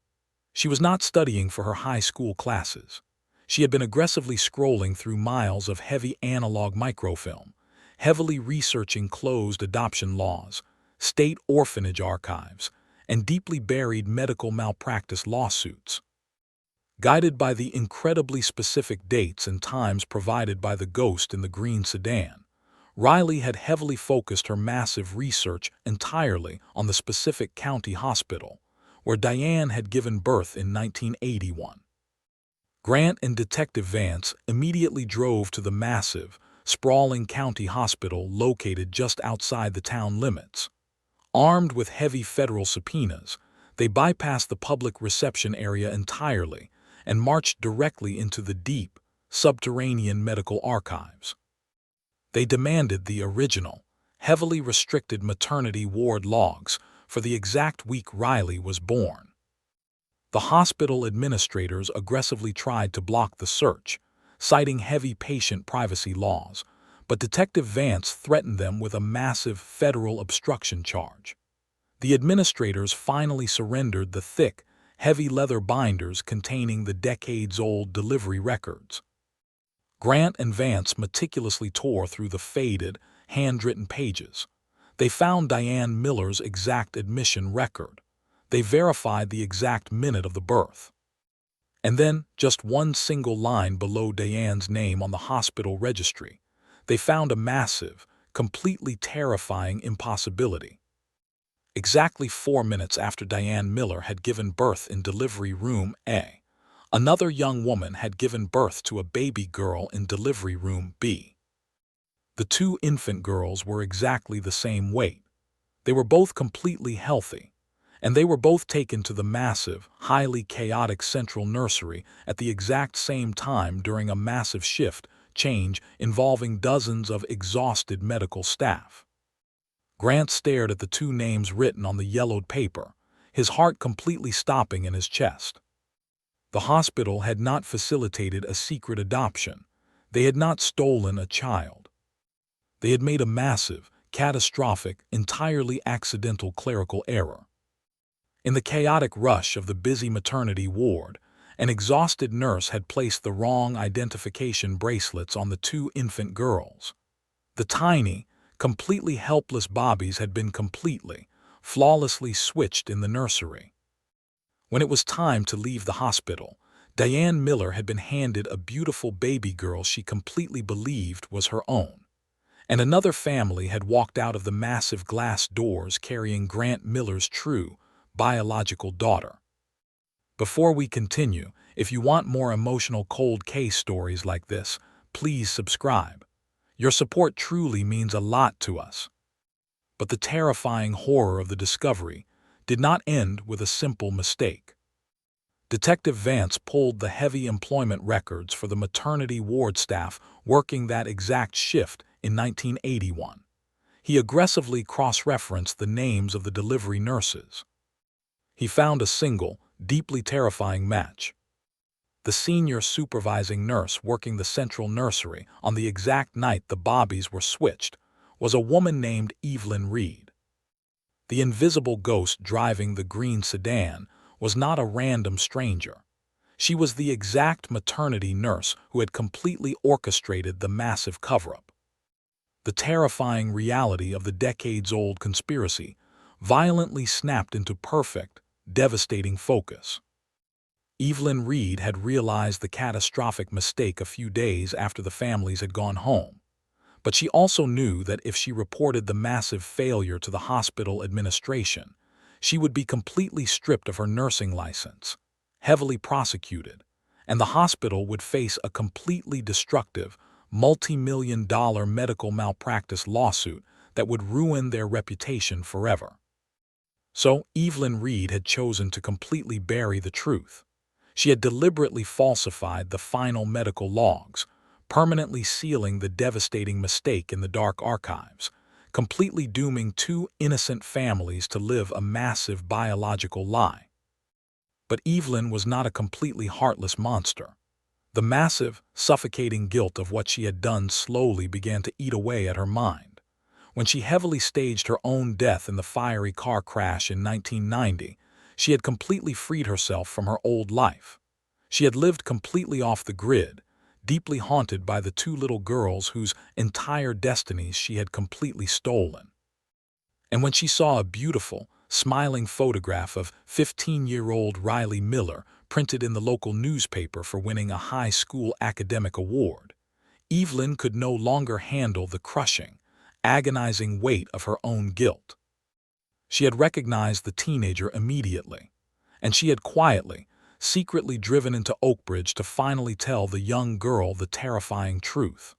She was not studying for her high school classes. She had been aggressively scrolling through miles of heavy analog microfilm, heavily researching closed adoption laws, state orphanage archives, and deeply buried medical malpractice lawsuits. Guided by the incredibly specific dates and times provided by the ghost in the green sedan, Riley had heavily focused her massive research entirely on the specific county hospital, where Diane had given birth in 1981. Grant and Detective Vance immediately drove to the massive, sprawling county hospital located just outside the town limits. Armed with heavy federal subpoenas, they bypassed the public reception area entirely and marched directly into the deep, subterranean medical archives. They demanded the original, heavily restricted maternity ward logs for the exact week Riley was born. The hospital administrators aggressively tried to block the search, citing heavy patient privacy laws, but Detective Vance threatened them with a massive federal obstruction charge. The administrators finally surrendered the thick, heavy leather binders containing the decades-old delivery records. Grant and Vance meticulously tore through the faded, handwritten pages. They found Diane Miller's exact admission record. They verified the exact minute of the birth. And then, just one single line below Diane's name on the hospital registry, they found a massive, completely terrifying impossibility. Exactly 4 minutes after Diane Miller had given birth in delivery room A, another young woman had given birth to a baby girl in delivery room B. The two infant girls were exactly the same weight. They were both completely healthy, and they were both taken to the massive, highly chaotic central nursery at the exact same time during a massive shift change involving dozens of exhausted medical staff. Grant stared at the two names written on the yellowed paper, his heart completely stopping in his chest. The hospital had not facilitated a secret adoption. They had not stolen a child. They had made a massive, catastrophic, entirely accidental clerical error. In the chaotic rush of the busy maternity ward, an exhausted nurse had placed the wrong identification bracelets on the two infant girls. The tiny, completely helpless bobbies had been completely, flawlessly switched in the nursery. When it was time to leave the hospital, Diane Miller had been handed a beautiful baby girl she completely believed was her own. And another family had walked out of the massive glass doors carrying Grant Miller's true, biological daughter. Before we continue, if you want more emotional cold case stories like this, please subscribe. Your support truly means a lot to us. But the terrifying horror of the discovery did not end with a simple mistake. Detective Vance pulled the heavy employment records for the maternity ward staff working that exact shift in 1981. He aggressively cross-referenced the names of the delivery nurses. He found a single, deeply terrifying match. the senior supervising nurse working the central nursery on the exact night the bobbies were switched, was a woman named Evelyn Reed. The invisible ghost driving the green sedan was not a random stranger. She was the exact maternity nurse who had completely orchestrated the massive cover-up. The terrifying reality of the decades-old conspiracy violently snapped into perfect, devastating focus. Evelyn Reed had realized the catastrophic mistake a few days after the families had gone home, but she also knew that if she reported the massive failure to the hospital administration, she would be completely stripped of her nursing license, heavily prosecuted, and the hospital would face a completely destructive, multi-million-dollar medical malpractice lawsuit that would ruin their reputation forever. So Evelyn Reed had chosen to completely bury the truth. She had deliberately falsified the final medical logs, permanently sealing the devastating mistake in the dark archives, completely dooming two innocent families to live a massive biological lie. But Evelyn was not a completely heartless monster. The massive, suffocating guilt of what she had done slowly began to eat away at her mind. When she heavily staged her own death in the fiery car crash in 1990, she had completely freed herself from her old life. She had lived completely off the grid, deeply haunted by the two little girls whose entire destinies she had completely stolen. And when she saw a beautiful, smiling photograph of 15-year-old Riley Miller printed in the local newspaper for winning a high school academic award, Evelyn could no longer handle the crushing, agonizing weight of her own guilt. She had recognized the teenager immediately, and she had quietly, secretly driven into Oakbridge to finally tell the young girl the terrifying truth.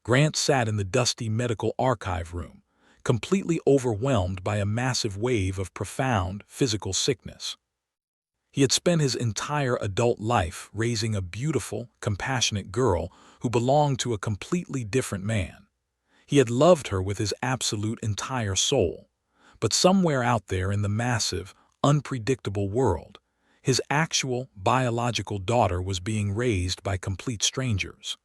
Grant sat in the dusty medical archive room, completely overwhelmed by a massive wave of profound physical sickness. He had spent his entire adult life raising a beautiful, compassionate girl who belonged to a completely different man. He had loved her with his absolute entire soul, but somewhere out there in the massive, unpredictable world, his actual, biological daughter was being raised by complete strangers.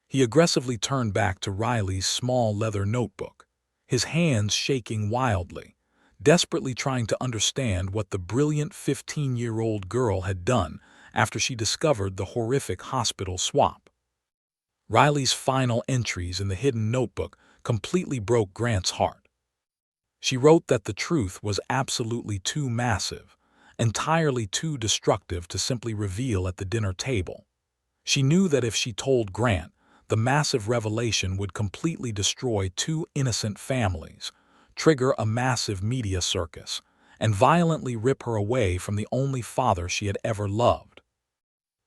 He aggressively turned back to Riley's small leather notebook, his hands shaking wildly, desperately trying to understand what the brilliant 15-year-old girl had done after she discovered the horrific hospital swap. Riley's final entries in the hidden notebook completely broke Grant's heart. She wrote that the truth was absolutely too massive, entirely too destructive to simply reveal at the dinner table. She knew that if she told Grant, the massive revelation would completely destroy two innocent families, trigger a massive media circus, and violently rip her away from the only father she had ever loved.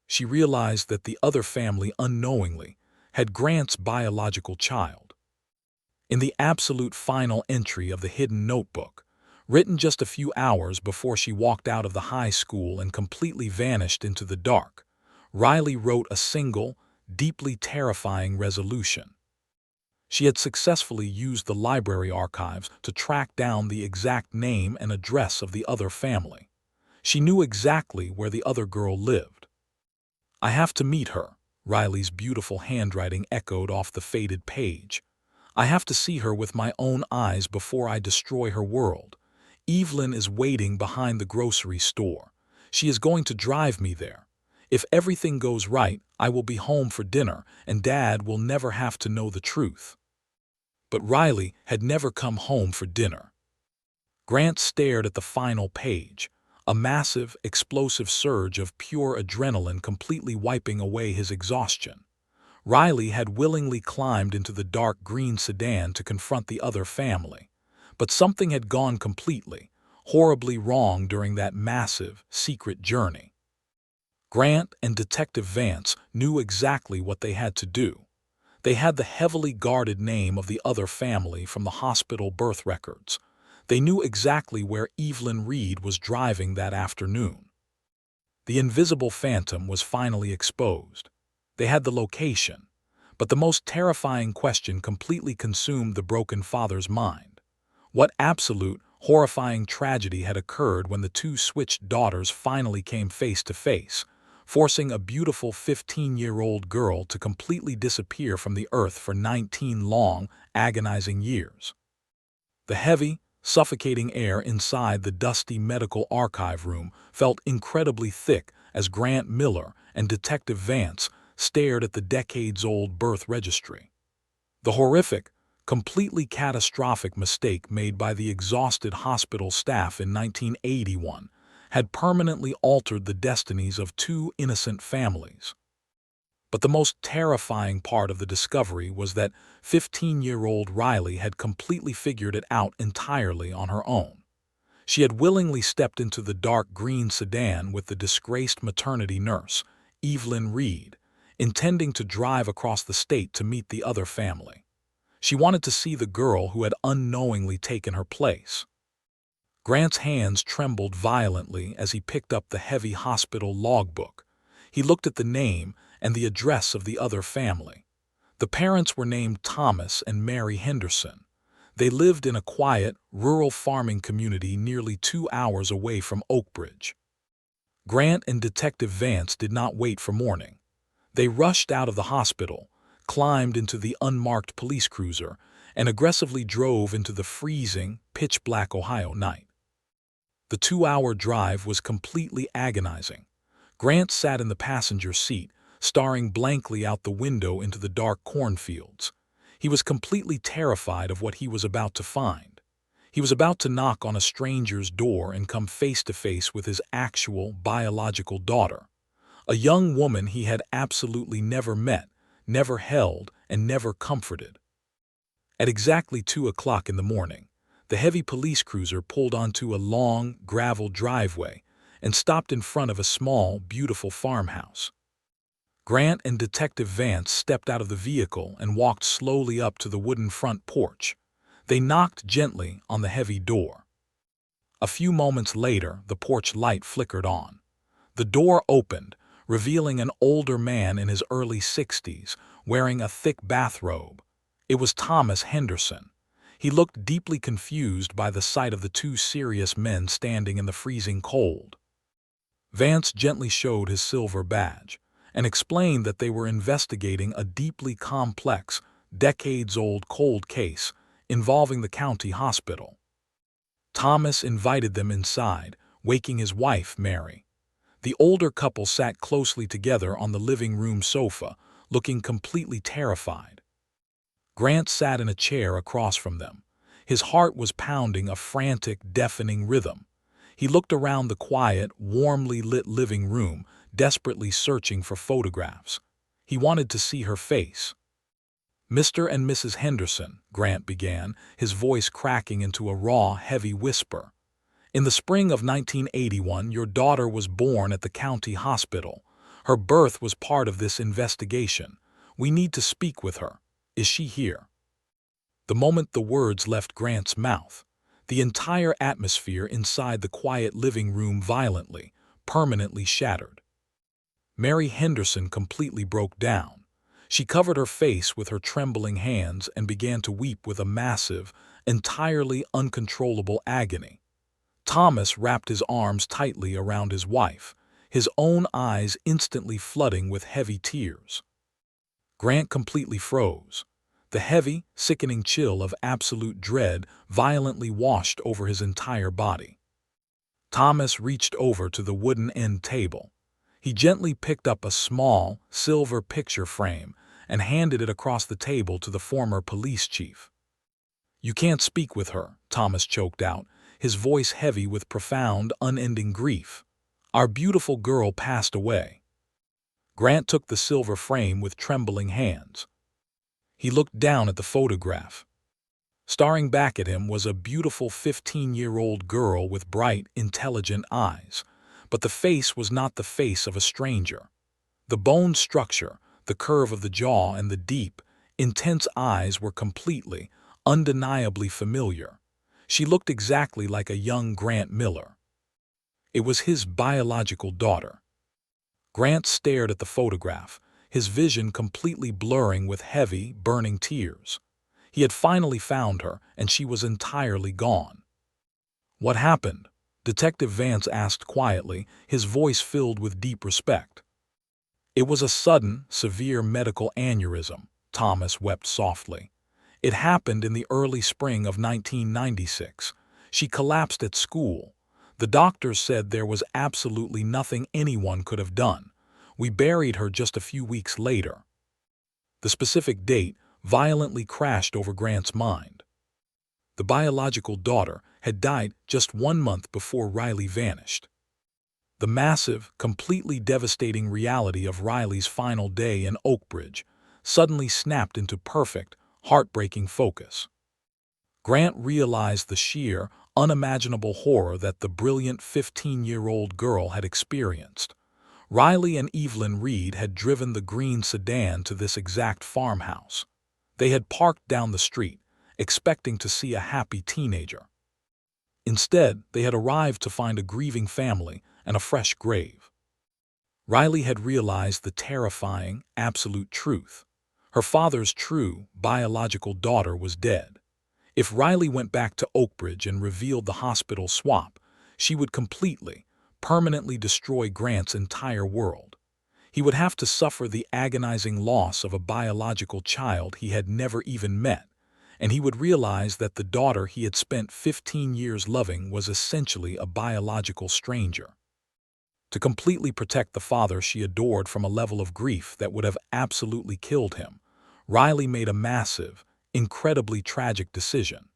She realized that the other family unknowingly had Grant's biological child. In the absolute final entry of the hidden notebook, written just a few hours before she walked out of the high school and completely vanished into the dark, Riley wrote a single, deeply terrifying resolution. She had successfully used the library archives to track down the exact name and address of the other family. She knew exactly where the other girl lived. "I have to meet her," Riley's beautiful handwriting echoed off the faded page. "I have to see her with my own eyes before I destroy her world. Evelyn is waiting behind the grocery store. She is going to drive me there. If everything goes right, I will be home for dinner, and Dad will never have to know the truth." But Riley had never come home for dinner. Grant stared at the final page, a massive, explosive surge of pure adrenaline completely wiping away his exhaustion. Riley had willingly climbed into the dark green sedan to confront the other family, but something had gone completely, horribly wrong during that massive, secret journey. Grant and Detective Vance knew exactly what they had to do. They had the heavily guarded name of the other family from the hospital birth records. They knew exactly where Evelyn Reed was driving that afternoon. The invisible phantom was finally exposed. They had the location, but the most terrifying question completely consumed the broken father's mind. What absolute, horrifying tragedy had occurred when the two switched daughters finally came face to face, forcing a beautiful 15-year-old girl to completely disappear from the earth for 19 long, agonizing years. The heavy, suffocating air inside the dusty medical archive room felt incredibly thick as Grant Miller and Detective Vance stared at the decades-old birth registry. The horrific, completely catastrophic mistake made by the exhausted hospital staff in 1981 had permanently altered the destinies of two innocent families. But the most terrifying part of the discovery was that 15-year-old Riley had completely figured it out entirely on her own. She had willingly stepped into the dark green sedan with the disgraced maternity nurse, Evelyn Reed, intending to drive across the state to meet the other family. She wanted to see the girl who had unknowingly taken her place. Grant's hands trembled violently as he picked up the heavy hospital logbook. He looked at the name and the address of the other family. The parents were named Thomas and Mary Henderson. They lived in a quiet, rural farming community nearly 2 hours away from Oakbridge. Grant and Detective Vance did not wait for morning. They rushed out of the hospital, climbed into the unmarked police cruiser, and aggressively drove into the freezing, pitch-black Ohio night. The 2-hour drive was completely agonizing. Grant sat in the passenger seat, staring blankly out the window into the dark cornfields. He was completely terrified of what he was about to find. He was about to knock on a stranger's door and come face to face with his actual biological daughter, a young woman he had absolutely never met, never held, and never comforted. At exactly 2 o'clock in the morning, the heavy police cruiser pulled onto a long, gravel driveway and stopped in front of a small, beautiful farmhouse. Grant and Detective Vance stepped out of the vehicle and walked slowly up to the wooden front porch. They knocked gently on the heavy door. A few moments later, the porch light flickered on. The door opened, revealing an older man in his early 60s, wearing a thick bathrobe. It was Thomas Henderson. He looked deeply confused by the sight of the two serious men standing in the freezing cold. Vance gently showed his silver badge and explained that they were investigating a deeply complex, decades-old cold case involving the county hospital. Thomas invited them inside, waking his wife, Mary. The older couple sat closely together on the living room sofa, looking completely terrified. Grant sat in a chair across from them. His heart was pounding a frantic, deafening rhythm. He looked around the quiet, warmly lit living room, desperately searching for photographs. He wanted to see her face. "Mr. and Mrs. Henderson," Grant began, his voice cracking into a raw, heavy whisper. "In the spring of 1981, your daughter was born at the county hospital. Her birth was part of this investigation. We need to speak with her. Is she here?" The moment the words left Grant's mouth, the entire atmosphere inside the quiet living room violently, permanently shattered. Mary Henderson completely broke down. She covered her face with her trembling hands and began to weep with a massive, entirely uncontrollable agony. Thomas wrapped his arms tightly around his wife, his own eyes instantly flooding with heavy tears. Grant completely froze. The heavy, sickening chill of absolute dread violently washed over his entire body. Thomas reached over to the wooden end table. He gently picked up a small, silver picture frame and handed it across the table to the former police chief. "You can't speak with her," Thomas choked out, his voice heavy with profound, unending grief. "Our beautiful girl passed away." Grant took the silver frame with trembling hands. He looked down at the photograph. Staring back at him was a beautiful 15-year-old girl with bright, intelligent eyes. But the face was not the face of a stranger. The bone structure, the curve of the jaw, and the deep, intense eyes were completely, undeniably familiar. She looked exactly like a young Grant Miller. It was his biological daughter. Grant stared at the photograph, his vision completely blurring with heavy, burning tears. He had finally found her, and she was entirely gone. "What happened?" Detective Vance asked quietly, his voice filled with deep respect. It was a sudden, severe medical aneurysm, Thomas wept softly. It happened in the early spring of 1996. She collapsed at school. The doctors said there was absolutely nothing anyone could have done. We buried her just a few weeks later. The specific date violently crashed over Grant's mind. The biological daughter had died just 1 month before Riley vanished. The massive, completely devastating reality of Riley's final day in Oakbridge suddenly snapped into perfect, heartbreaking focus. Grant realized the sheer, unimaginable horror that the brilliant 15-year-old girl had experienced. Riley and Evelyn Reed had driven the green sedan to this exact farmhouse. They had parked down the street, expecting to see a happy teenager. Instead, they had arrived to find a grieving family and a fresh grave. Riley had realized the terrifying, absolute truth. Her father's true, biological daughter was dead. If Riley went back to Oakbridge and revealed the hospital swap, she would completely, permanently destroy Grant's entire world. He would have to suffer the agonizing loss of a biological child he had never even met, and he would realize that the daughter he had spent 15 years loving was essentially a biological stranger. To completely protect the father she adored from a level of grief that would have absolutely killed him, Riley made a massive, incredibly tragic decision.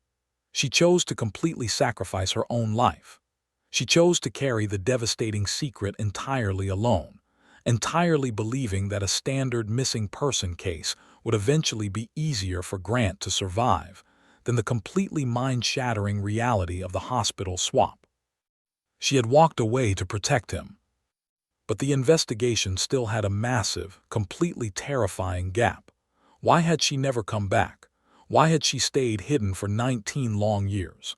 She chose to completely sacrifice her own life. She chose to carry the devastating secret entirely alone, entirely believing that a standard missing person case would eventually be easier for Grant to survive than the completely mind-shattering reality of the hospital swap. She had walked away to protect him. But the investigation still had a massive, completely terrifying gap. Why had she never come back? Why had she stayed hidden for 19 long years?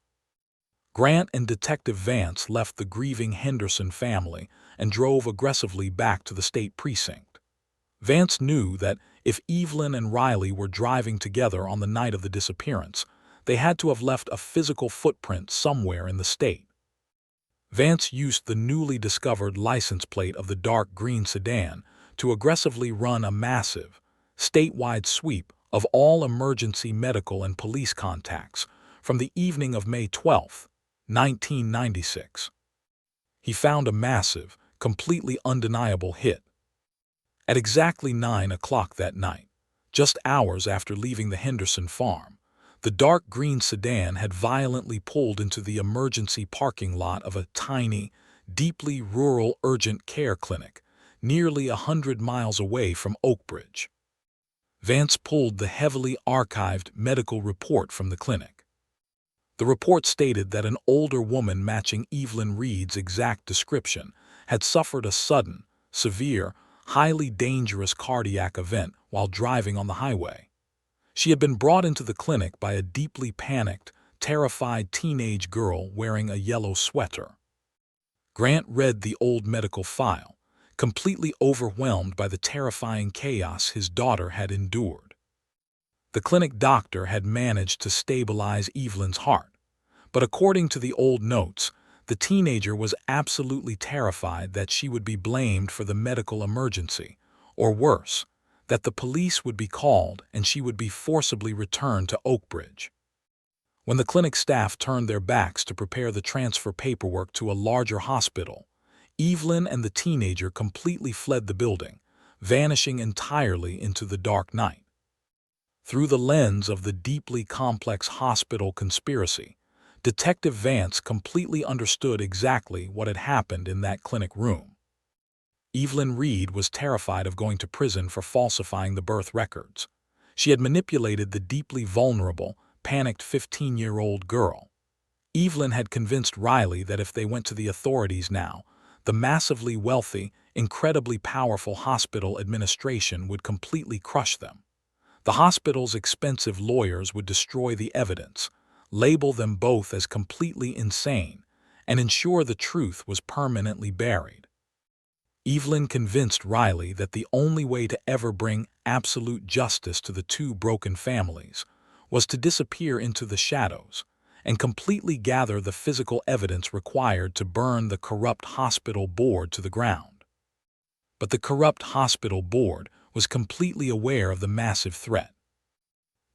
Grant and Detective Vance left the grieving Henderson family and drove aggressively back to the state precinct. Vance knew that if Evelyn and Riley were driving together on the night of the disappearance, they had to have left a physical footprint somewhere in the state. Vance used the newly discovered license plate of the dark green sedan to aggressively run a massive, statewide sweep of all emergency medical and police contacts from the evening of May 12, 1996. He found a massive, completely undeniable hit. At exactly 9 o'clock that night, just hours after leaving the Henderson farm, the dark green sedan had violently pulled into the emergency parking lot of a tiny, deeply rural urgent care clinic nearly 100 miles away from Oakbridge. Vance pulled the heavily archived medical report from the clinic. The report stated that an older woman matching Evelyn Reed's exact description had suffered a sudden, severe, highly dangerous cardiac event while driving on the highway. She had been brought into the clinic by a deeply panicked, terrified teenage girl wearing a yellow sweater. Grant read the old medical file, completely overwhelmed by the terrifying chaos his daughter had endured. The clinic doctor had managed to stabilize Evelyn's heart, but according to the old notes, the teenager was absolutely terrified that she would be blamed for the medical emergency, or worse, that the police would be called and she would be forcibly returned to Oakbridge. When the clinic staff turned their backs to prepare the transfer paperwork to a larger hospital, Evelyn and the teenager completely fled the building, vanishing entirely into the dark night. Through the lens of the deeply complex hospital conspiracy, Detective Vance completely understood exactly what had happened in that clinic room. Evelyn Reed was terrified of going to prison for falsifying the birth records. She had manipulated the deeply vulnerable, panicked 15-year-old girl. Evelyn had convinced Riley that if they went to the authorities now, the massively wealthy, incredibly powerful hospital administration would completely crush them. The hospital's expensive lawyers would destroy the evidence, label them both as completely insane, and ensure the truth was permanently buried. Evelyn convinced Riley that the only way to ever bring absolute justice to the two broken families was to disappear into the shadows and completely gather the physical evidence required to burn the corrupt hospital board to the ground. But the corrupt hospital board was completely aware of the massive threat.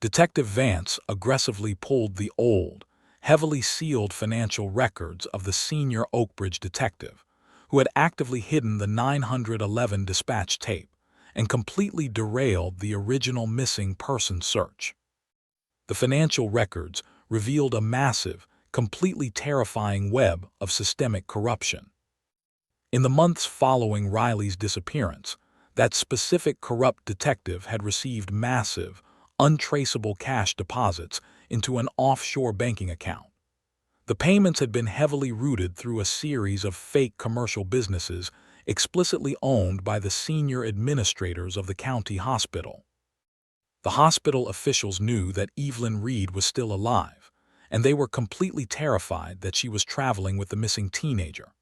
Detective Vance aggressively pulled the old, heavily sealed financial records of the senior Oakbridge detective, who had actively hidden the 911 dispatch tape and completely derailed the original missing person search. The financial records revealed a massive, completely terrifying web of systemic corruption. In the months following Riley's disappearance, that specific corrupt detective had received massive, untraceable cash deposits into an offshore banking account. The payments had been heavily routed through a series of fake commercial businesses explicitly owned by the senior administrators of the county hospital. The hospital officials knew that Evelyn Reed was still alive, and they were completely terrified that she was traveling with the missing teenager.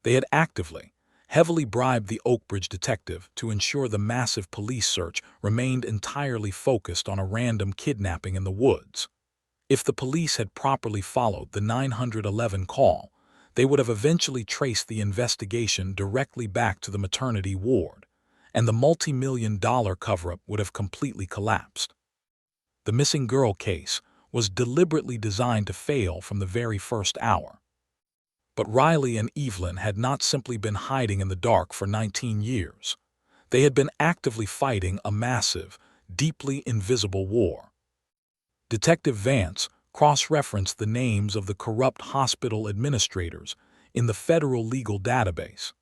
They had actively, heavily bribed the Oakbridge detective to ensure the massive police search remained entirely focused on a random kidnapping in the woods. If the police had properly followed the 911 call, they would have eventually traced the investigation directly back to the maternity ward, and the multi-million-dollar cover-up would have completely collapsed. The missing girl case was deliberately designed to fail from the very first hour. But Riley and Evelyn had not simply been hiding in the dark for 19 years. They had been actively fighting a massive, deeply invisible war. Detective Vance cross-referenced the names of the corrupt hospital administrators in the federal legal database.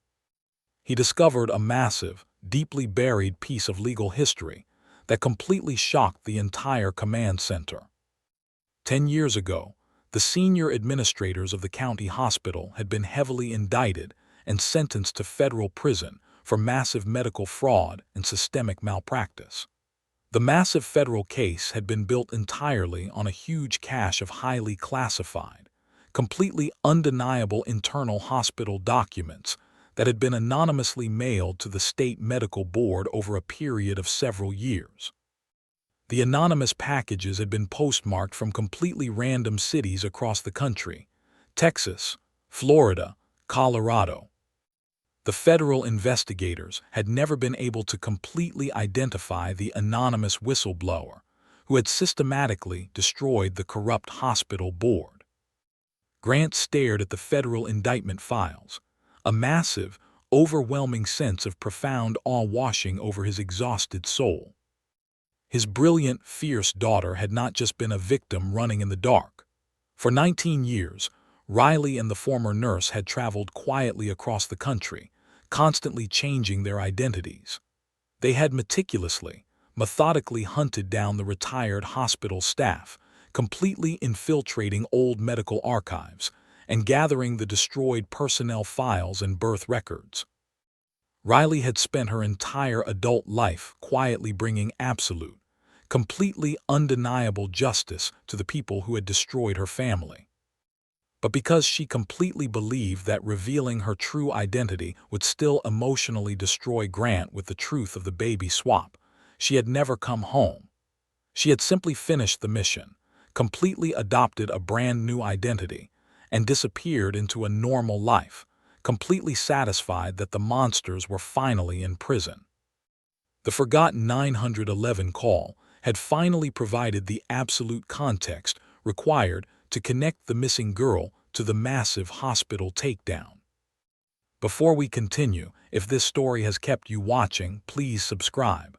He discovered a massive, deeply buried piece of legal history that completely shocked the entire command center. 10 years ago, the senior administrators of the county hospital had been heavily indicted and sentenced to federal prison for massive medical fraud and systemic malpractice. The massive federal case had been built entirely on a huge cache of highly classified, completely undeniable internal hospital documents that had been anonymously mailed to the state medical board over a period of several years. The anonymous packages had been postmarked from completely random cities across the country: Texas, Florida, Colorado. The federal investigators had never been able to completely identify the anonymous whistleblower who had systematically destroyed the corrupt hospital board. Grant stared at the federal indictment files, a massive, overwhelming sense of profound awe washing over his exhausted soul. His brilliant, fierce daughter had not just been a victim running in the dark. For 19 years, Riley and the former nurse had traveled quietly across the country, constantly changing their identities. They had methodically hunted down the retired hospital staff, completely infiltrating old medical archives and gathering the destroyed personnel files and birth records. Riley had spent her entire adult life quietly bringing absolute, completely undeniable justice to the people who had destroyed her family. But because she completely believed that revealing her true identity would still emotionally destroy Grant with the truth of the baby swap, she had never come home. She had simply finished the mission, completely adopted a brand new identity, and disappeared into a normal life, completely satisfied that the monsters were finally in prison. The forgotten 911 call had finally provided the absolute context required to connect the missing girl to the massive hospital takedown. Before we continue, if this story has kept you watching, please subscribe.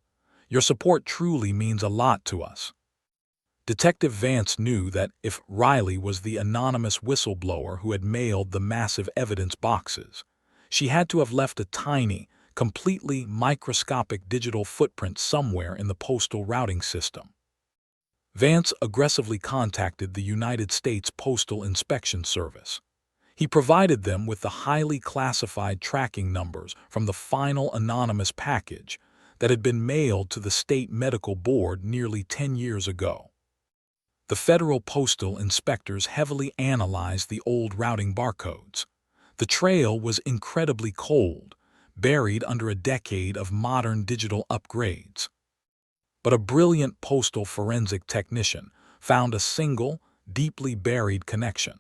Your support truly means a lot to us. Detective Vance knew that if Riley was the anonymous whistleblower who had mailed the massive evidence boxes, she had to have left a tiny, completely microscopic digital footprint somewhere in the postal routing system. Vance aggressively contacted the United States Postal Inspection Service. He provided them with the highly classified tracking numbers from the final anonymous package that had been mailed to the state medical board nearly 10 years ago. The federal postal inspectors heavily analyzed the old routing barcodes. The trail was incredibly cold, buried under a decade of modern digital upgrades. But a brilliant postal forensic technician found a single, deeply buried connection.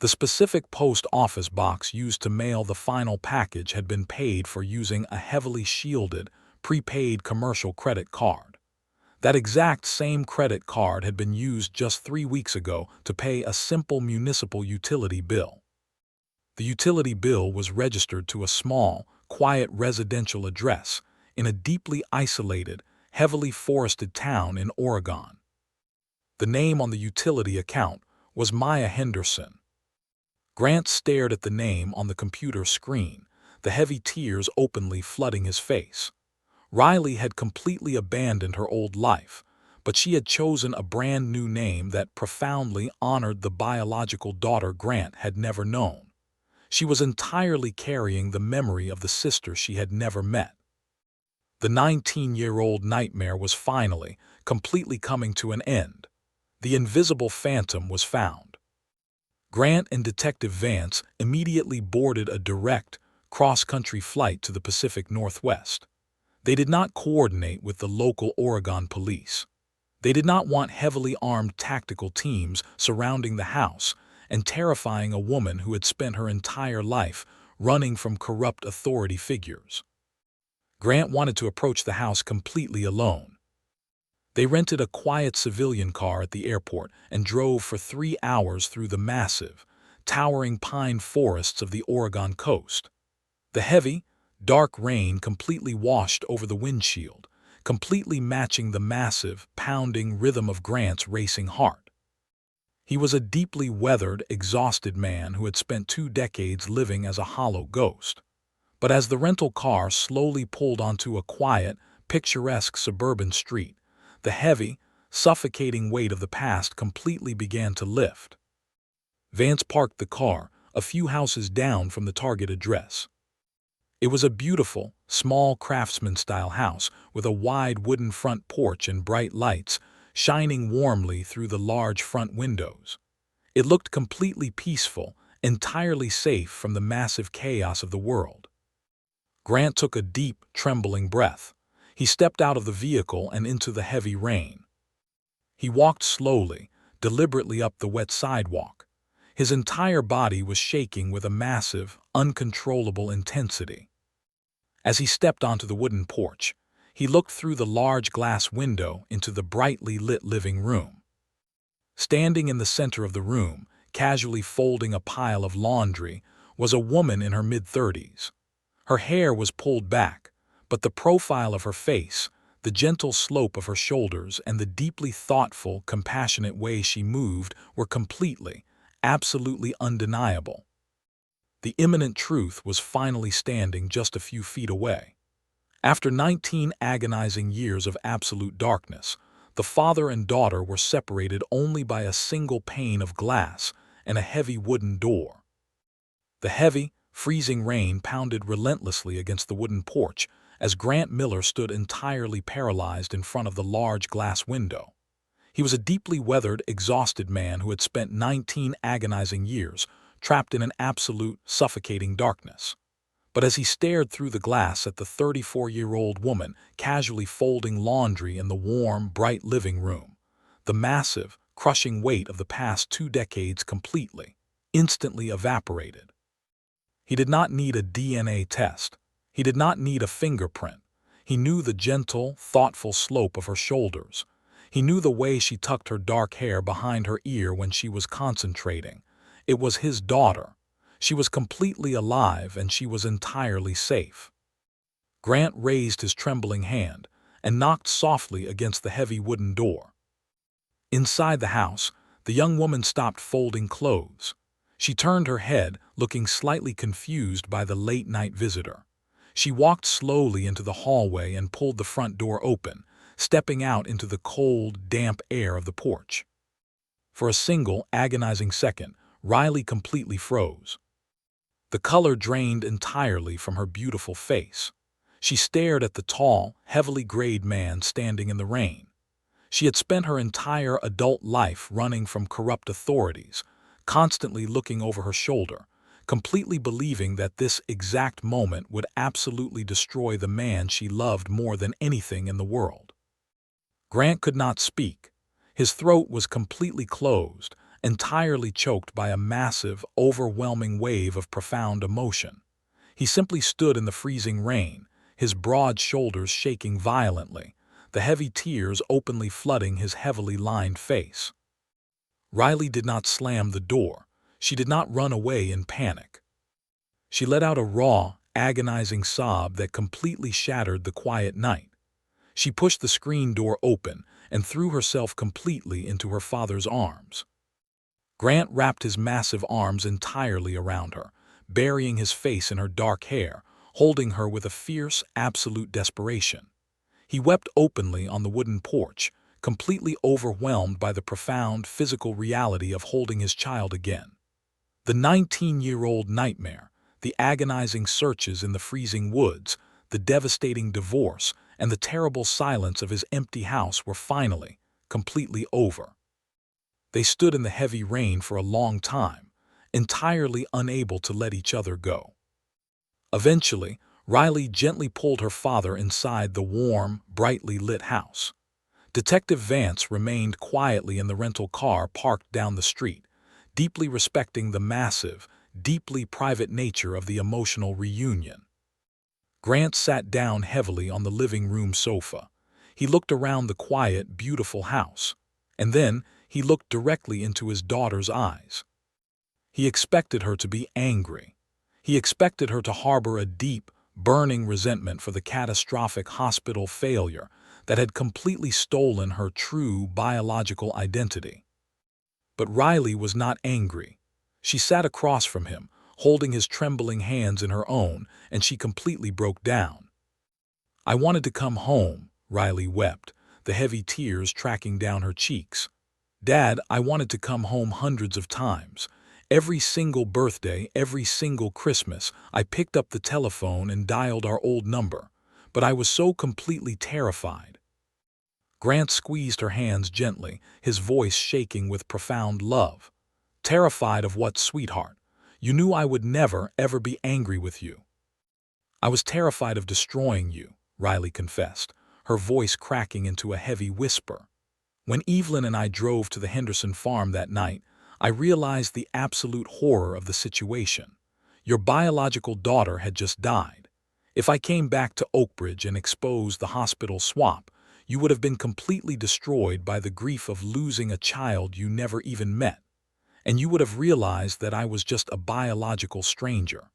The specific post office box used to mail the final package had been paid for using a heavily shielded, prepaid commercial credit card. That exact same credit card had been used just 3 weeks ago to pay a simple municipal utility bill. The utility bill was registered to a small, quiet residential address in a deeply isolated, heavily forested town in Oregon. The name on the utility account was Maya Henderson. Grant stared at the name on the computer screen, the heavy tears openly flooding his face. Riley had completely abandoned her old life, but she had chosen a brand new name that profoundly honored the biological daughter Grant had never known. She was entirely carrying the memory of the sister she had never met. The 19-year-old nightmare was finally, completely coming to an end. The invisible phantom was found. Grant and Detective Vance immediately boarded a direct, cross-country flight to the Pacific Northwest. They did not coordinate with the local Oregon police. They did not want heavily armed tactical teams surrounding the house and terrifying a woman who had spent her entire life running from corrupt authority figures. Grant wanted to approach the house completely alone. They rented a quiet civilian car at the airport and drove for 3 hours through the massive, towering pine forests of the Oregon coast. The heavy, dark rain completely washed over the windshield, completely matching the massive, pounding rhythm of Grant's racing heart. He was a deeply weathered, exhausted man who had spent 2 decades living as a hollow ghost. But as the rental car slowly pulled onto a quiet, picturesque suburban street, the heavy, suffocating weight of the past completely began to lift. Vance parked the car a few houses down from the target address. It was a beautiful, small craftsman-style house with a wide wooden front porch and bright lights shining warmly through the large front windows. It looked completely peaceful, entirely safe from the massive chaos of the world. Grant took a deep, trembling breath. He stepped out of the vehicle and into the heavy rain. He walked slowly, deliberately up the wet sidewalk. His entire body was shaking with a massive, uncontrollable intensity. As he stepped onto the wooden porch, he looked through the large glass window into the brightly lit living room. Standing in the center of the room, casually folding a pile of laundry, was a woman in her mid-30s. Her hair was pulled back, but the profile of her face, the gentle slope of her shoulders, and the deeply thoughtful, compassionate way she moved were completely, absolutely undeniable. The imminent truth was finally standing just a few feet away. After 19 agonizing years of absolute darkness, the father and daughter were separated only by a single pane of glass and a heavy wooden door. The heavy, freezing rain pounded relentlessly against the wooden porch as Grant Miller stood entirely paralyzed in front of the large glass window. He was a deeply weathered, exhausted man who had spent 19 agonizing years trapped in an absolute, suffocating darkness. But as he stared through the glass at the 34-year-old woman casually folding laundry in the warm, bright living room, the massive, crushing weight of the past 2 decades completely, instantly evaporated. He did not need a DNA test. He did not need a fingerprint. He knew the gentle, thoughtful slope of her shoulders. He knew the way she tucked her dark hair behind her ear when she was concentrating. It was his daughter. She was completely alive and she was entirely safe. Grant raised his trembling hand and knocked softly against the heavy wooden door. Inside the house, the young woman stopped folding clothes. She turned her head, looking slightly confused by the late-night visitor. She walked slowly into the hallway and pulled the front door open, stepping out into the cold, damp air of the porch. For a single, agonizing second, Riley completely froze. The color drained entirely from her beautiful face. She stared at the tall, heavily grayed man standing in the rain. She had spent her entire adult life running from corrupt authorities, constantly looking over her shoulder, completely believing that this exact moment would absolutely destroy the man she loved more than anything in the world. Grant could not speak. His throat was completely closed, entirely choked by a massive, overwhelming wave of profound emotion. He simply stood in the freezing rain, his broad shoulders shaking violently, the heavy tears openly flooding his heavily lined face. Riley did not slam the door. She did not run away in panic. She let out a raw, agonizing sob that completely shattered the quiet night. She pushed the screen door open and threw herself completely into her father's arms. Grant wrapped his massive arms entirely around her, burying his face in her dark hair, holding her with a fierce, absolute desperation. He wept openly on the wooden porch, completely overwhelmed by the profound physical reality of holding his child again. The 19-year-old nightmare, the agonizing searches in the freezing woods, the devastating divorce, and the terrible silence of his empty house were finally, completely over. They stood in the heavy rain for a long time, entirely unable to let each other go. Eventually, Riley gently pulled her father inside the warm, brightly lit house. Detective Vance remained quietly in the rental car parked down the street, deeply respecting the massive, deeply private nature of the emotional reunion. Grant sat down heavily on the living room sofa. He looked around the quiet, beautiful house, and then he looked directly into his daughter's eyes. He expected her to be angry. He expected her to harbor a deep, burning resentment for the catastrophic hospital failure that had completely stolen her true biological identity. But Riley was not angry. She sat across from him, holding his trembling hands in her own, and she completely broke down. "I wanted to come home," Riley wept, the heavy tears tracking down her cheeks. "Dad, I wanted to come home hundreds of times. Every single birthday, every single Christmas, I picked up the telephone and dialed our old number. But I was so completely terrified." Grant squeezed her hands gently, his voice shaking with profound love. "Terrified of what, sweetheart? You knew I would never, ever be angry with you." "I was terrified of destroying you," Riley confessed, her voice cracking into a heavy whisper. "When Evelyn and I drove to the Henderson farm that night, I realized the absolute horror of the situation. Your biological daughter had just died. If I came back to Oakbridge and exposed the hospital swap, you would have been completely destroyed by the grief of losing a child you never even met, and you would have realized that I was just a biological stranger."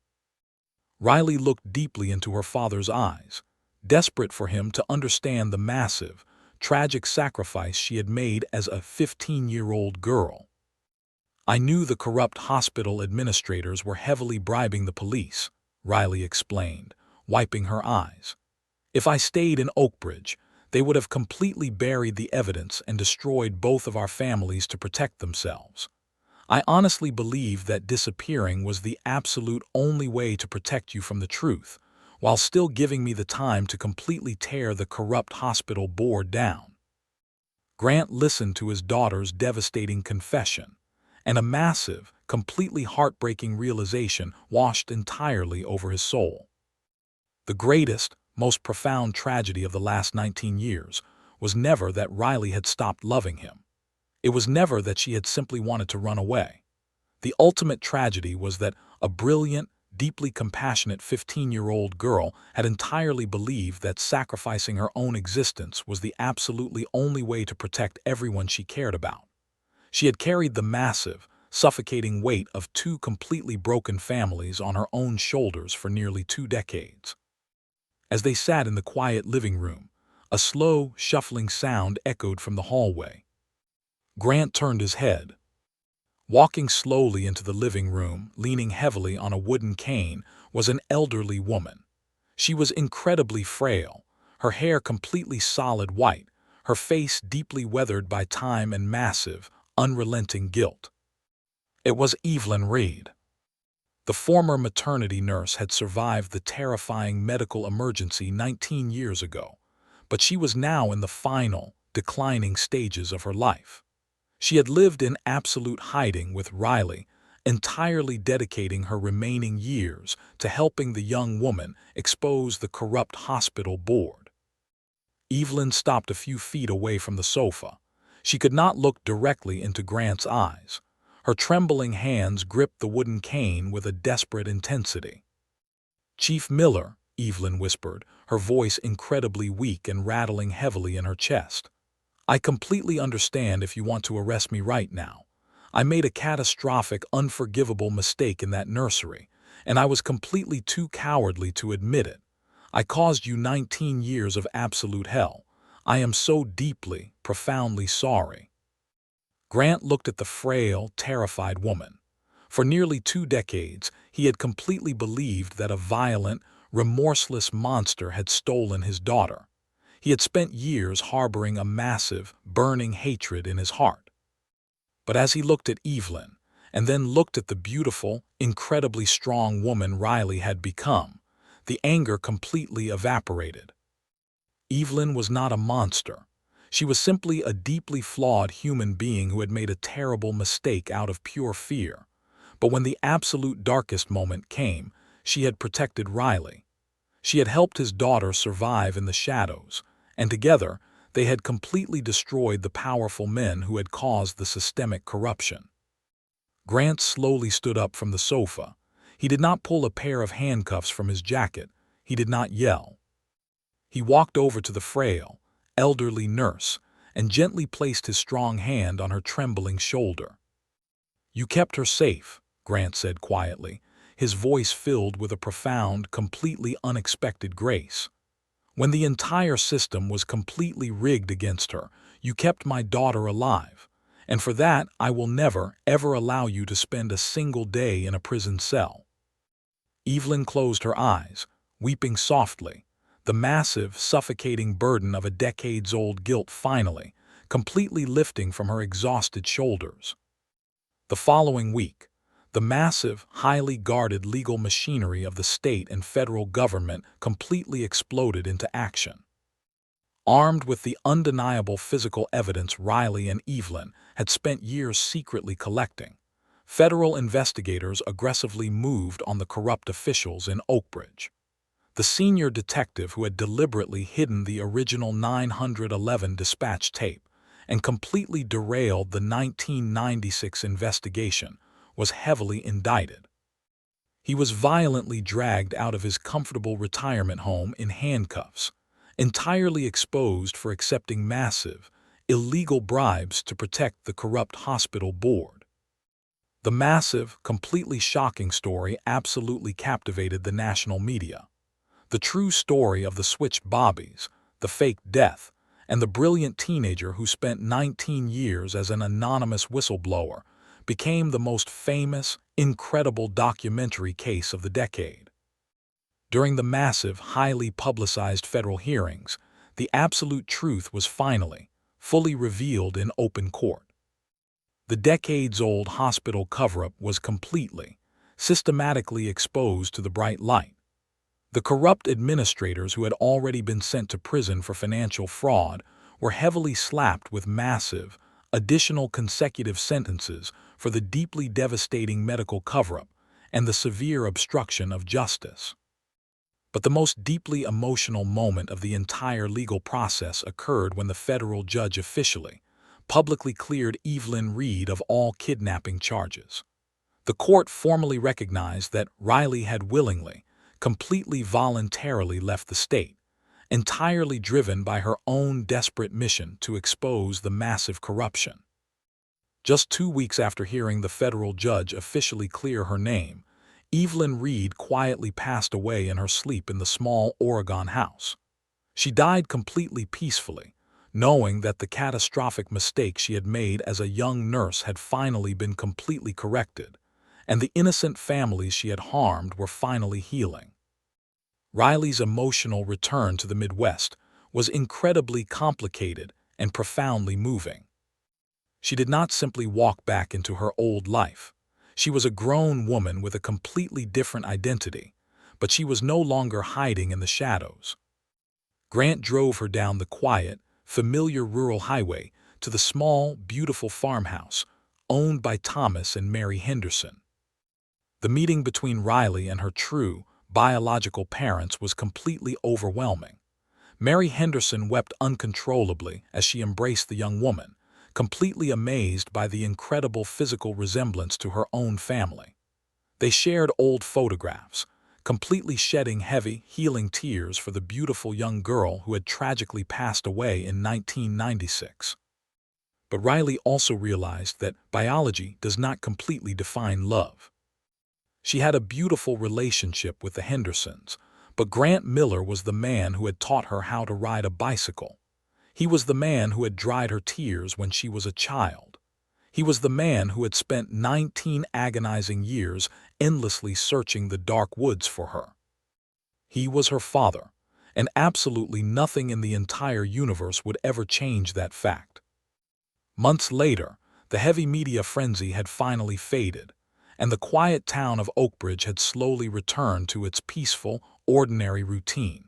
Riley looked deeply into her father's eyes, desperate for him to understand the massive, tragic sacrifice she had made as a 15-year-old girl. "I knew the corrupt hospital administrators were heavily bribing the police," Riley explained, wiping her eyes. "If I stayed in Oakbridge, they would have completely buried the evidence and destroyed both of our families to protect themselves. I honestly believed that disappearing was the absolute only way to protect you from the truth, while still giving me the time to completely tear the corrupt hospital board down." Grant listened to his daughter's devastating confession, and a massive, completely heartbreaking realization washed entirely over his soul. The greatest, most profound tragedy of the last 19 years was never that Riley had stopped loving him. It was never that she had simply wanted to run away. The ultimate tragedy was that a brilliant, deeply compassionate 15-year-old girl had entirely believed that sacrificing her own existence was the absolutely only way to protect everyone she cared about. She had carried the massive, suffocating weight of two completely broken families on her own shoulders for nearly 2 decades. As they sat in the quiet living room, a slow, shuffling sound echoed from the hallway. Grant turned his head. Walking slowly into the living room, leaning heavily on a wooden cane, was an elderly woman. She was incredibly frail, her hair completely solid white, her face deeply weathered by time and massive, unrelenting guilt. It was Evelyn Reed. The former maternity nurse had survived the terrifying medical emergency 19 years ago, but she was now in the final, declining stages of her life. She had lived in absolute hiding with Riley, entirely dedicating her remaining years to helping the young woman expose the corrupt hospital board. Evelyn stopped a few feet away from the sofa. She could not look directly into Grant's eyes. Her trembling hands gripped the wooden cane with a desperate intensity. "Chief Miller," Evelyn whispered, her voice incredibly weak and rattling heavily in her chest. "I completely understand if you want to arrest me right now. I made a catastrophic, unforgivable mistake in that nursery, and I was completely too cowardly to admit it. I caused you 19 years of absolute hell. I am so deeply, profoundly sorry." Grant looked at the frail, terrified woman. For nearly 2 decades, he had completely believed that a violent, remorseless monster had stolen his daughter. He had spent years harboring a massive, burning hatred in his heart. But as he looked at Evelyn, and then looked at the beautiful, incredibly strong woman Riley had become, the anger completely evaporated. Evelyn was not a monster. She was simply a deeply flawed human being who had made a terrible mistake out of pure fear. But when the absolute darkest moment came, she had protected Riley. She had helped his daughter survive in the shadows, and together they had completely destroyed the powerful men who had caused the systemic corruption. Grant slowly stood up from the sofa. He did not pull a pair of handcuffs from his jacket. He did not yell. He walked over to the frail, elderly nurse and gently placed his strong hand on her trembling shoulder. "You kept her safe," Grant said quietly, his voice filled with a profound, completely unexpected grace. "When the entire system was completely rigged against her, you kept my daughter alive, and for that I will never, ever allow you to spend a single day in a prison cell." Evelyn closed her eyes, weeping softly, the massive, suffocating burden of a decades-old guilt finally, completely lifting from her exhausted shoulders. The following week, the massive, highly guarded legal machinery of the state and federal government completely exploded into action. Armed with the undeniable physical evidence Riley and Evelyn had spent years secretly collecting, federal investigators aggressively moved on the corrupt officials in Oakbridge. The senior detective who had deliberately hidden the original 911 dispatch tape and completely derailed the 1996 investigation was heavily indicted. He was violently dragged out of his comfortable retirement home in handcuffs, entirely exposed for accepting massive, illegal bribes to protect the corrupt hospital board. The massive, completely shocking story absolutely captivated the national media. The true story of the switched bobbies, the fake death, and the brilliant teenager who spent 19 years as an anonymous whistleblower became the most famous, incredible documentary case of the decade. During the massive, highly publicized federal hearings, the absolute truth was finally, fully revealed in open court. The decades-old hospital cover-up was completely, systematically exposed to the bright light. The corrupt administrators who had already been sent to prison for financial fraud were heavily slapped with massive, additional consecutive sentences for the deeply devastating medical cover-up and the severe obstruction of justice. But the most deeply emotional moment of the entire legal process occurred when the federal judge officially, publicly cleared Evelyn Reed of all kidnapping charges. The court formally recognized that Riley had willingly, completely voluntarily left the state, entirely driven by her own desperate mission to expose the massive corruption. Just 2 weeks after hearing the federal judge officially clear her name, Evelyn Reed quietly passed away in her sleep in the small Oregon house. She died completely peacefully, knowing that the catastrophic mistake she had made as a young nurse had finally been completely corrected, and the innocent families she had harmed were finally healing. Riley's emotional return to the Midwest was incredibly complicated and profoundly moving. She did not simply walk back into her old life. She was a grown woman with a completely different identity, but she was no longer hiding in the shadows. Grant drove her down the quiet, familiar rural highway to the small, beautiful farmhouse owned by Thomas and Mary Henderson. The meeting between Riley and her true, biological parents was completely overwhelming. Mary Henderson wept uncontrollably as she embraced the young woman, completely amazed by the incredible physical resemblance to her own family. They shared old photographs, completely shedding heavy, healing tears for the beautiful young girl who had tragically passed away in 1996. But Riley also realized that biology does not completely define love. She had a beautiful relationship with the Hendersons, but Grant Miller was the man who had taught her how to ride a bicycle. He was the man who had dried her tears when she was a child. He was the man who had spent 19 agonizing years endlessly searching the dark woods for her. He was her father, and absolutely nothing in the entire universe would ever change that fact. Months later, the heavy media frenzy had finally faded, and the quiet town of Oakbridge had slowly returned to its peaceful, ordinary routine.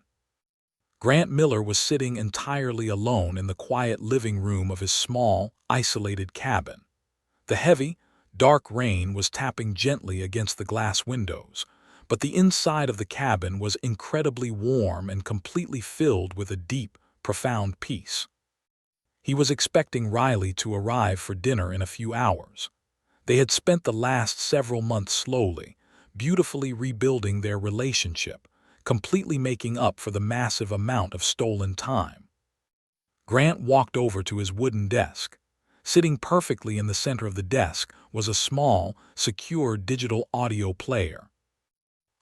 Grant Miller was sitting entirely alone in the quiet living room of his small, isolated cabin. The heavy, dark rain was tapping gently against the glass windows, but the inside of the cabin was incredibly warm and completely filled with a deep, profound peace. He was expecting Riley to arrive for dinner in a few hours. They had spent the last several months slowly, beautifully rebuilding their relationship, completely making up for the massive amount of stolen time. Grant walked over to his wooden desk. Sitting perfectly in the center of the desk was a small, secure digital audio player.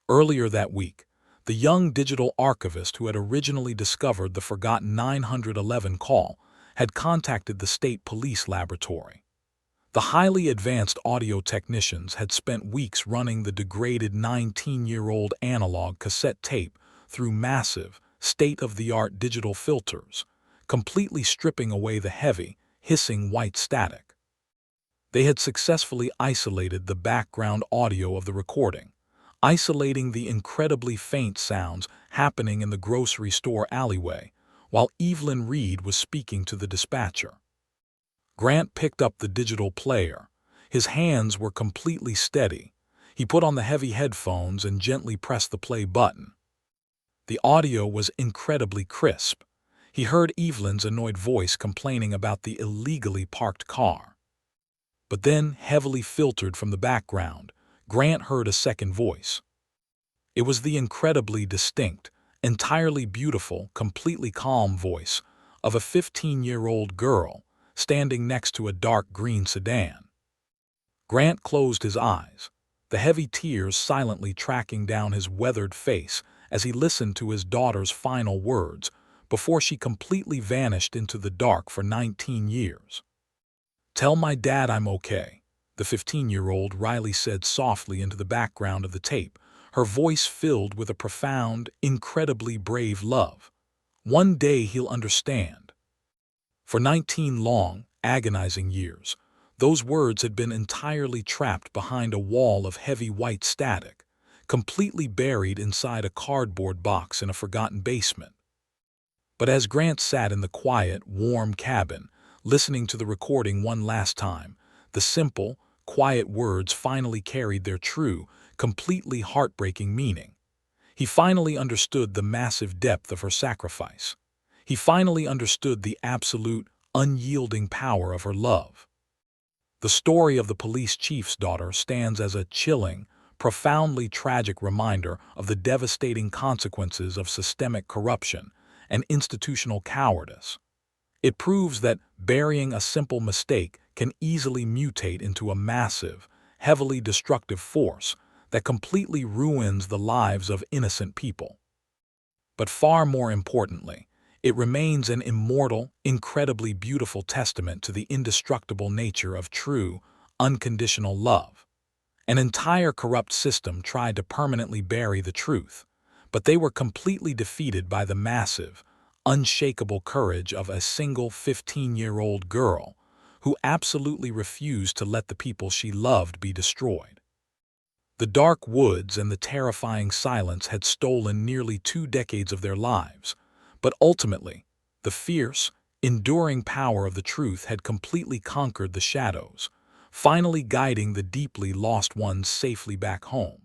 Earlier that week, the young digital archivist who had originally discovered the forgotten 911 call had contacted the state police laboratory. The highly advanced audio technicians had spent weeks running the degraded 19-year-old analog cassette tape through massive, state-of-the-art digital filters, completely stripping away the heavy, hissing white static. They had successfully isolated the background audio of the recording, isolating the incredibly faint sounds happening in the grocery store alleyway, while Evelyn Reed was speaking to the dispatcher. Grant picked up the digital player. His hands were completely steady. He put on the heavy headphones and gently pressed the play button. The audio was incredibly crisp. He heard Evelyn's annoyed voice complaining about the illegally parked car. But then, heavily filtered from the background, Grant heard a second voice. It was the incredibly distinct, entirely beautiful, completely calm voice of a 15-year-old girl standing next to a dark green sedan. Grant closed his eyes, the heavy tears silently tracking down his weathered face as he listened to his daughter's final words before she completely vanished into the dark for 19 years. "Tell my dad I'm okay," the 15-year-old Riley said softly into the background of the tape, her voice filled with a profound, incredibly brave love. "One day he'll understand." For 19 long, agonizing years, those words had been entirely trapped behind a wall of heavy white static, completely buried inside a cardboard box in a forgotten basement. But as Grant sat in the quiet, warm cabin, listening to the recording one last time, the simple, quiet words finally carried their true, completely heartbreaking meaning. He finally understood the massive depth of her sacrifice. He finally understood the absolute, unyielding power of her love. The story of the police chief's daughter stands as a chilling, profoundly tragic reminder of the devastating consequences of systemic corruption and institutional cowardice. It proves that burying a simple mistake can easily mutate into a massive, heavily destructive force that completely ruins the lives of innocent people. But far more importantly, it remains an immortal, incredibly beautiful testament to the indestructible nature of true, unconditional love. An entire corrupt system tried to permanently bury the truth, but they were completely defeated by the massive, unshakable courage of a single 15-year-old girl who absolutely refused to let the people she loved be destroyed. The dark woods and the terrifying silence had stolen nearly 2 decades of their lives, but ultimately, the fierce, enduring power of the truth had completely conquered the shadows, finally guiding the deeply lost ones safely back home.